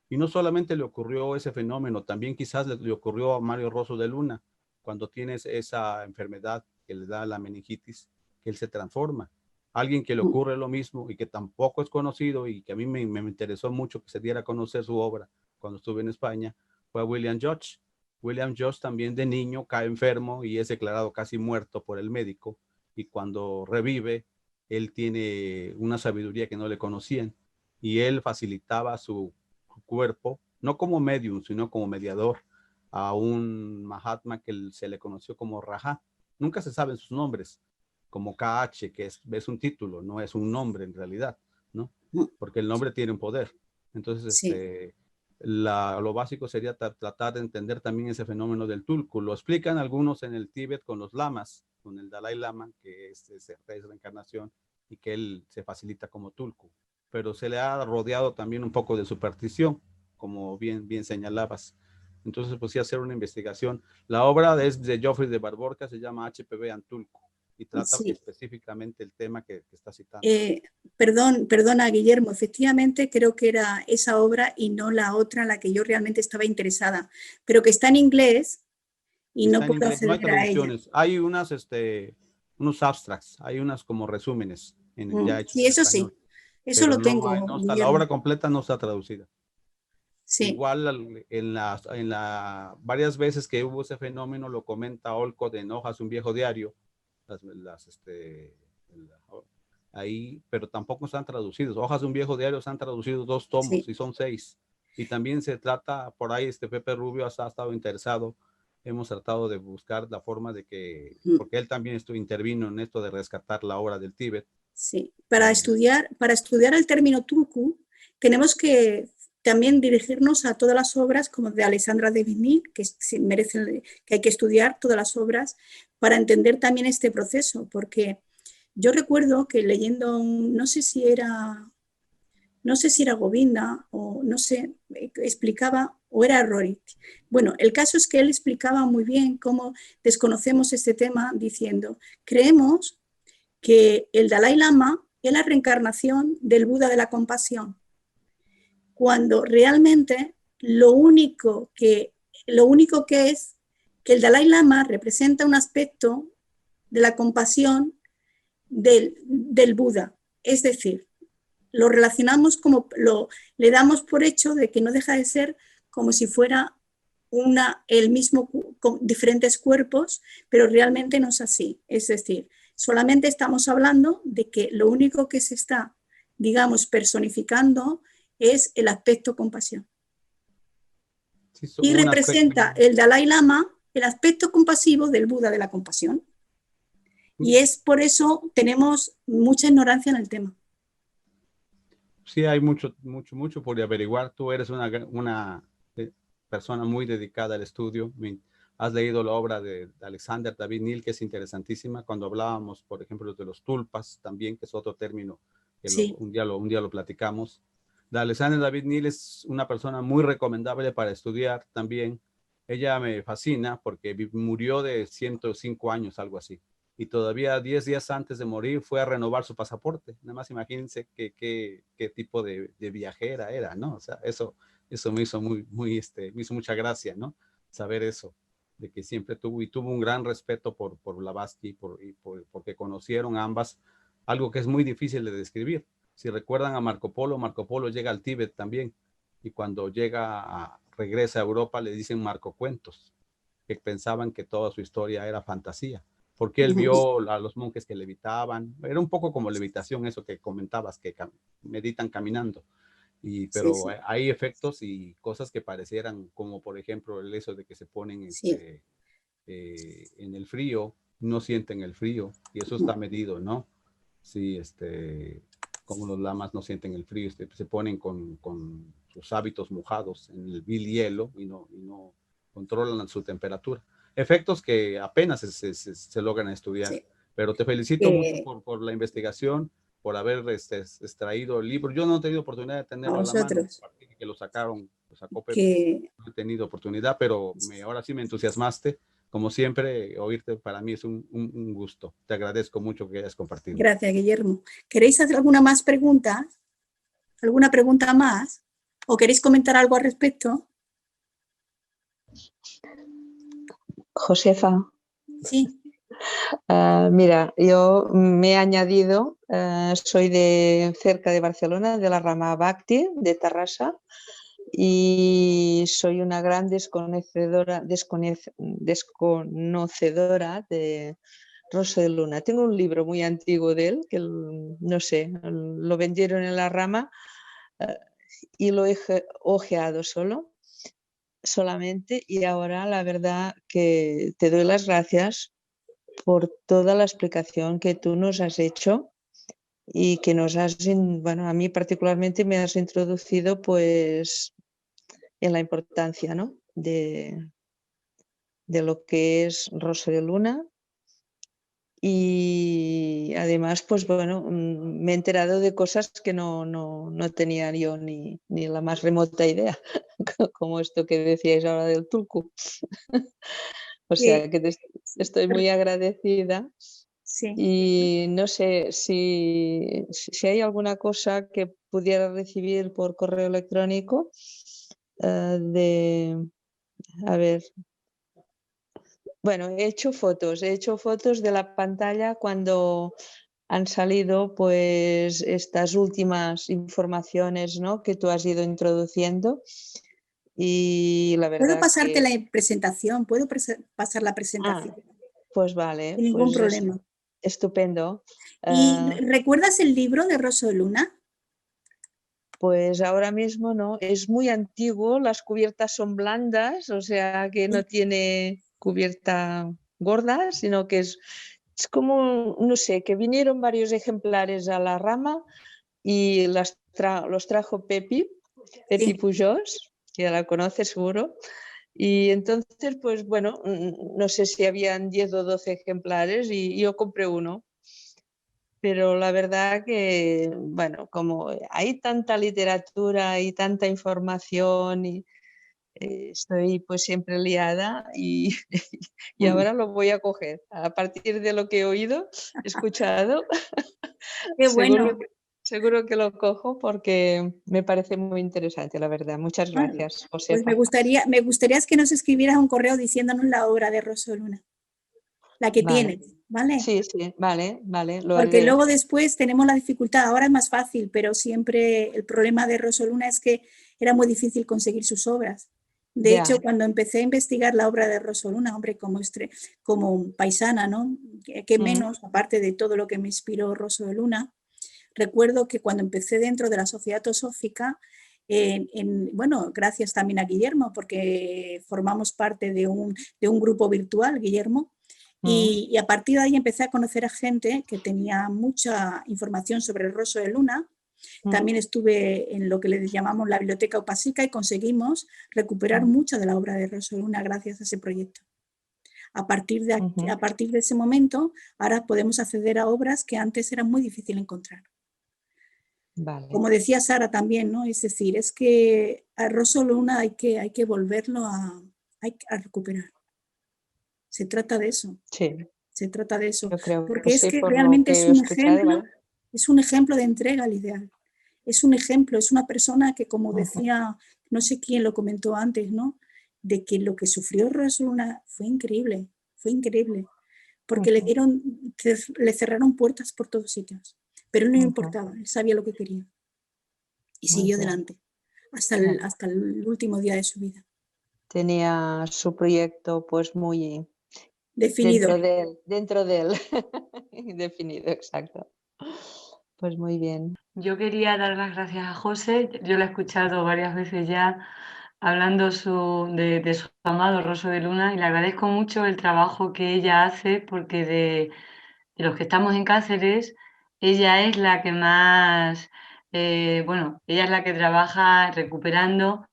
Y no solamente le ocurrió ese fenómeno, también quizás le ocurrió a Mario Rosso de Luna, cuando tienes esa enfermedad que le da la meningitis, que él se transforma. Alguien que le ocurre lo mismo y que tampoco es conocido y que a mí me interesó mucho que se diera a conocer su obra cuando estuve en España, fue William George. William George también de niño cae enfermo y es declarado casi muerto por el médico, y cuando revive, él tiene una sabiduría que no le conocían y él facilitaba su cuerpo, no como medium, sino como mediador, a un Mahatma que se le conoció como Raja. Nunca se saben sus nombres, como KH, que es un título, no es un nombre en realidad, ¿no? Porque el nombre tiene un poder. Entonces, Sí. lo básico sería tratar de entender también ese fenómeno del tulku. Lo explican algunos en el Tíbet con los lamas, con el Dalai Lama, que es la encarnación y que él se facilita como tulku. Pero se le ha rodeado también un poco de superstición, como bien señalabas. Entonces, pues sí, hacer una investigación. La obra es de Geoffrey de Barborca, se llama HPV Antulco y trata Sí. específicamente el tema que está citando. Perdona, Guillermo, efectivamente creo que era esa obra y no la otra en la que yo realmente estaba interesada, pero que está en inglés y Está no en puedo inglés, no hay acceder a ella. traducciones. Hay unos abstracts, hay unas como resúmenes ya hechos Sí, en eso español, sí, eso pero lo tengo, no está, la Guillermo. obra completa no está traducida. Sí. Igual varias veces que hubo ese fenómeno, lo comenta Olcott en Hojas, un viejo diario, ahí, pero tampoco están traducidos. Hojas de un viejo diario están traducidos 2 tomos Sí. y son 6. Y también se trata, por ahí Pepe Rubio ha estado interesado, hemos tratado de buscar la forma de que, porque él también intervino en esto de rescatar la obra del Tíbet. Sí, para estudiar el término tulku tenemos que también dirigirnos a todas las obras como de Alexandra de Vigny, que merecen, que hay que estudiar todas las obras para entender también este proceso, porque yo recuerdo que leyendo, no sé si era Govinda o no sé, explicaba, o era Rorit. Bueno, el caso es que él explicaba muy bien cómo desconocemos este tema diciendo, creemos que el Dalai Lama es la reencarnación del Buda de la compasión, cuando realmente lo único que es que el Dalai Lama representa un aspecto de la compasión del Buda. Es decir, lo relacionamos le damos por hecho de que no deja de ser como si fuera el mismo con diferentes cuerpos, pero realmente no es así. Es decir, solamente estamos hablando de que lo único que se está, digamos, personificando es el aspecto compasión. Sí, Y representa el Dalai Lama el aspecto compasivo del Buda de la compasión. Y es por eso tenemos mucha ignorancia en el tema. Sí, hay mucho por averiguar. Tú eres una persona muy dedicada al estudio. Has leído la obra de Alexander David Neal, que es interesantísima. Cuando hablábamos, por ejemplo, de los tulpas, también, que es otro término que sí. un día lo platicamos. De Alexander David Neal es una persona muy recomendable para estudiar también. Ella me fascina porque murió de 105 años, algo así. Y todavía 10 días antes de morir fue a renovar su pasaporte. Nada más imagínense qué tipo de viajera era, ¿no? O sea, eso me hizo me hizo mucha gracia, ¿no? Saber eso, de que siempre tuvo un gran respeto por Blavatsky, porque conocieron ambas algo que es muy difícil de describir. Si recuerdan a Marco Polo llega al Tíbet también, y cuando regresa a Europa le dicen Marco Cuentos, que pensaban que toda su historia era fantasía, porque él vio a los monjes que levitaban. Era un poco como levitación, eso que comentabas, que meditan caminando. Pero sí. hay efectos y cosas que parecieran, como por ejemplo el eso de que se ponen Sí. en el frío, no sienten el frío, y eso está medido, ¿no? Sí, como los lamas no sienten el frío, se ponen con sus hábitos mojados en el vil hielo y no controlan su temperatura. Efectos que apenas se logran estudiar. Sí. Pero te felicito mucho por la investigación, por haber extraído el libro. Yo no he tenido oportunidad de tenerlo a la mano, que lo sacó Pepe. No he tenido oportunidad, pero ahora sí me entusiasmaste. Como siempre, oírte para mí es un gusto. Te agradezco mucho que hayas compartido. Gracias, Guillermo. ¿Queréis hacer alguna más pregunta? ¿Alguna pregunta más? ¿O queréis comentar algo al respecto? Josefa. Sí. Mira, yo me he añadido, soy de cerca de Barcelona, de la rama Bhakti, de Terrassa, y soy una gran desconocedora de Rosso de Luna. Tengo un libro muy antiguo de él, que no sé, lo vendieron en la rama y lo he ojeado solamente, y ahora la verdad que te doy las gracias por toda la explicación que tú nos has hecho y que nos has, bueno, a mí particularmente me has introducido pues en la importancia, ¿no?, de lo que es Rosso de Luna. Y además, pues bueno, me he enterado de cosas que no tenía yo ni la más remota idea, como esto que decíais ahora del tulku. O sea que estoy muy agradecida. Sí. Y no sé si hay alguna cosa que pudiera recibir por correo electrónico a ver. Bueno, he hecho fotos de la pantalla cuando han salido pues estas últimas informaciones, ¿no?, que tú has ido introduciendo, y la verdad ¿Puedo pasarte que... la presentación? ¿Puedo pasar la presentación? Pues vale. Sin ningún problema. Estupendo. ¿Y recuerdas el libro de Rosso de Luna? Pues ahora mismo no, es muy antiguo, las cubiertas son blandas, o sea que no tiene cubierta gorda, sino que es como, no sé, que vinieron varios ejemplares a la rama y los trajo Pepi Pujós, que ya la conoce seguro. Y entonces, pues bueno, no sé si habían 10 o 12 ejemplares y yo compré uno. Pero la verdad que, bueno, como hay tanta literatura y tanta información, y estoy pues siempre liada y ahora lo voy a coger. A partir de lo que he oído, escuchado, Qué bueno. seguro que lo cojo porque me parece muy interesante, la verdad. Muchas gracias, Josefa. Pues me gustaría que nos escribieras un correo diciéndonos la obra de Rosso de Luna, la que tienes, ¿vale? Sí, vale, lo Porque haré. luego después tenemos la dificultad, ahora es más fácil, pero siempre el problema de Rosso de Luna es que era muy difícil conseguir sus obras. De hecho, cuando empecé a investigar la obra de Rosso de Luna, hombre, como paisana, ¿no?, que menos, aparte de todo lo que me inspiró Rosso de Luna, recuerdo que cuando empecé dentro de la Sociedad Teosófica, bueno, gracias también a Guillermo, porque formamos parte de un grupo virtual, Guillermo, y a partir de ahí empecé a conocer a gente que tenía mucha información sobre el Rosso de Luna. También estuve en lo que le llamamos la Biblioteca Upasika y conseguimos recuperar mucha de la obra de Rosso de Luna gracias a ese proyecto. A partir de ese momento, ahora podemos acceder a obras que antes era muy difícil encontrar. Vale. Como decía Sara también, ¿no?, es decir, es que a Rosso de Luna hay que volverlo a recuperar. Se trata de eso. Sí. Se trata de eso. Yo creo porque que es sí, que por realmente lo que es un ejemplo de entrega al ideal. Es un ejemplo, es una persona que, como decía, no sé quién lo comentó antes, ¿no?, de que lo que sufrió Rosso de Luna fue increíble, porque le cerraron puertas por todos sitios, pero no le importaba, él sabía lo que quería y siguió adelante hasta el último día de su vida. Tenía su proyecto pues muy definido. Dentro de él. Definido, exacto. Pues muy bien. Yo quería dar las gracias a José. Yo la he escuchado varias veces ya hablando de su amado Rosso de Luna, y le agradezco mucho el trabajo que ella hace, porque de los que estamos en Cáceres, ella es la que más, bueno, ella es la que trabaja recuperando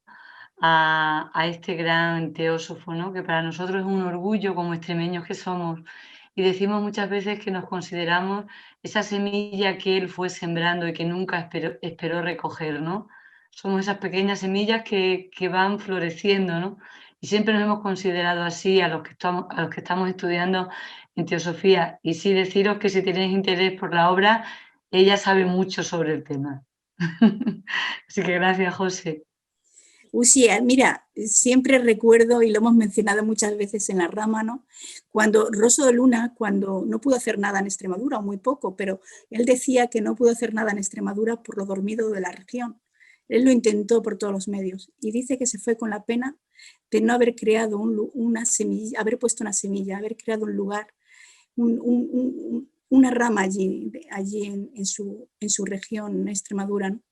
a este gran teósofo, ¿no? Que para nosotros es un orgullo como extremeños que somos. Y decimos muchas veces que nos consideramos esa semilla que él fue sembrando y que nunca esperó recoger, ¿no? Somos esas pequeñas semillas que van floreciendo, ¿no? Y siempre nos hemos considerado así a los que estamos estudiando en teosofía. Y sí deciros que si tenéis interés por la obra, ella sabe mucho sobre el tema. Así que gracias, José. Uxía, mira, siempre recuerdo, y lo hemos mencionado muchas veces en la rama, ¿no? Cuando Rosso de Luna, cuando no pudo hacer nada en Extremadura, o muy poco, pero él decía que no pudo hacer nada en Extremadura por lo dormido de la región. Él lo intentó por todos los medios y dice que se fue con la pena de no haber creado una semilla, haber puesto una semilla, haber creado un lugar, una rama allí en su región, en Extremadura, ¿no?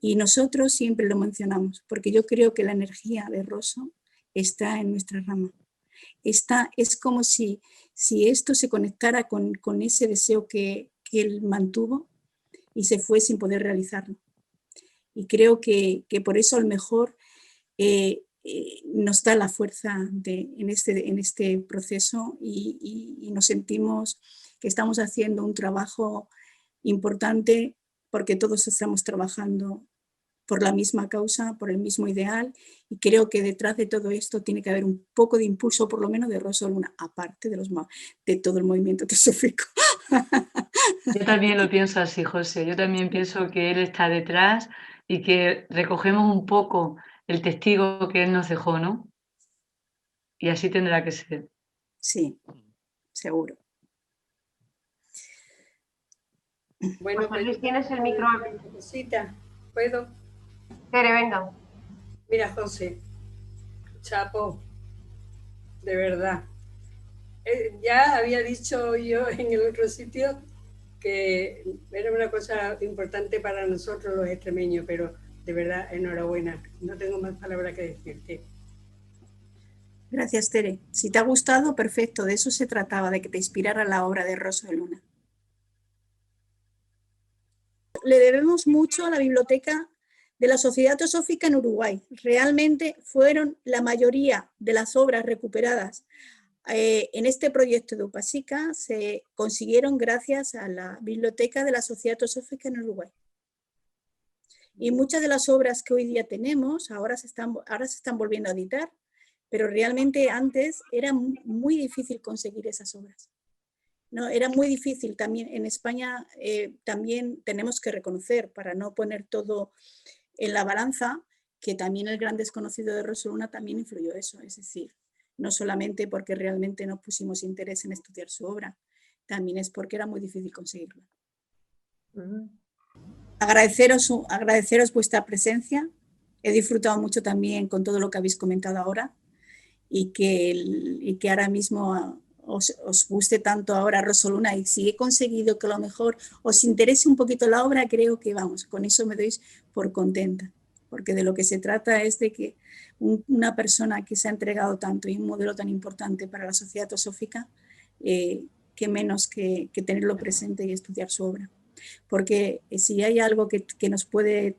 Y nosotros siempre lo mencionamos, porque yo creo que la energía de Rosso está en nuestra rama. Es como si esto se conectara con ese deseo que él mantuvo y se fue sin poder realizarlo. Y creo que por eso a lo mejor nos da la fuerza en este proceso y nos sentimos que estamos haciendo un trabajo importante porque todos estamos trabajando por la misma causa, por el mismo ideal, y creo que detrás de todo esto tiene que haber un poco de impulso, por lo menos de Rosso de Luna, aparte de todo el movimiento teosófico. Yo también lo pienso así, José. Yo también pienso que él está detrás y que recogemos un poco el testigo que él nos dejó, ¿no? Y así tendrá que ser. Sí, seguro. Bueno, José Luis, tienes el micro. Cosita, ¿puedo? Tere, venga. Mira, José, chapo, de verdad. Ya había dicho yo en el otro sitio que era una cosa importante para nosotros los extremeños, pero de verdad, enhorabuena. No tengo más palabras que decirte. Gracias, Tere. Si te ha gustado, perfecto. De eso se trataba, de que te inspirara la obra de Rosso de Luna. Le debemos mucho a la biblioteca de la Sociedad Teosófica en Uruguay. Realmente fueron la mayoría de las obras recuperadas en este proyecto de Upasica se consiguieron gracias a la biblioteca de la Sociedad Teosófica en Uruguay. Y muchas de las obras que hoy día tenemos ahora se están volviendo a editar, pero realmente antes era muy difícil conseguir esas obras. No, era muy difícil también en España, también tenemos que reconocer, para no poner todo en la balanza, que también el gran desconocido de Rosso de Luna también influyó eso, es decir, no solamente porque realmente no pusimos interés en estudiar su obra, también es porque era muy difícil conseguirla. Agradeceros vuestra presencia, he disfrutado mucho también con todo lo que habéis comentado ahora y que ahora mismo os guste tanto ahora Rosso de Luna, y si he conseguido que a lo mejor os interese un poquito la obra, creo que vamos, con eso me doy por contenta, porque de lo que se trata es de que una persona que se ha entregado tanto y un modelo tan importante para la sociedad teosófica, que menos que tenerlo presente y estudiar su obra. Porque si hay algo que nos puede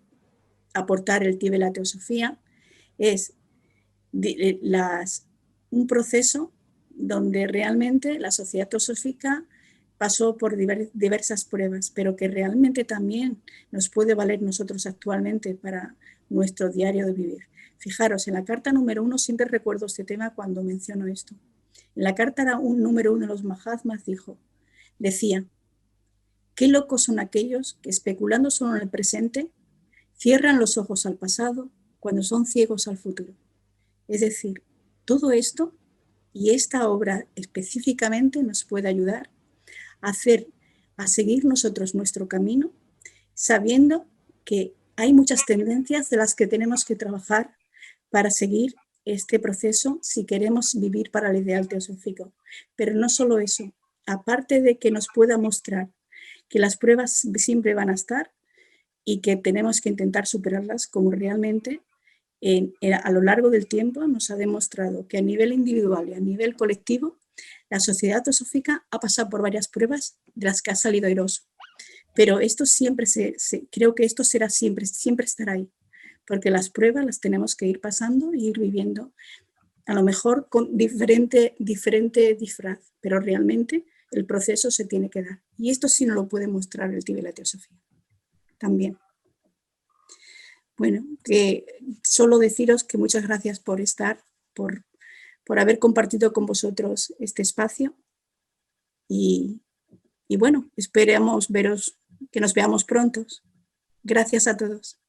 aportar el TIB de la teosofía, es un proceso donde realmente la sociedad teosófica pasó por diversas pruebas, pero que realmente también nos puede valer nosotros actualmente para nuestro diario de vivir. Fijaros, en la carta número 1 siempre recuerdo este tema cuando menciono esto. En la carta número 1 de los Mahatmas decía, qué locos son aquellos que especulando solo en el presente cierran los ojos al pasado cuando son ciegos al futuro. Es decir, todo esto y esta obra específicamente nos puede ayudar a seguir nosotros nuestro camino, sabiendo que hay muchas tendencias de las que tenemos que trabajar para seguir este proceso si queremos vivir para el ideal teosófico. Pero no solo eso, aparte de que nos pueda mostrar que las pruebas siempre van a estar y que tenemos que intentar superarlas, como realmente a lo largo del tiempo nos ha demostrado que a nivel individual y a nivel colectivo la sociedad teosófica ha pasado por varias pruebas de las que ha salido airoso. Pero esto siempre creo que esto será siempre estará ahí, porque las pruebas las tenemos que ir pasando e ir viviendo, a lo mejor con diferente disfraz, pero realmente el proceso se tiene que dar. Y esto sí nos lo puede mostrar el Tíbet y la Teosofía también. Bueno, que solo deciros que muchas gracias por estar, por haber compartido con vosotros este espacio y bueno, esperamos que nos veamos pronto. Gracias a todos.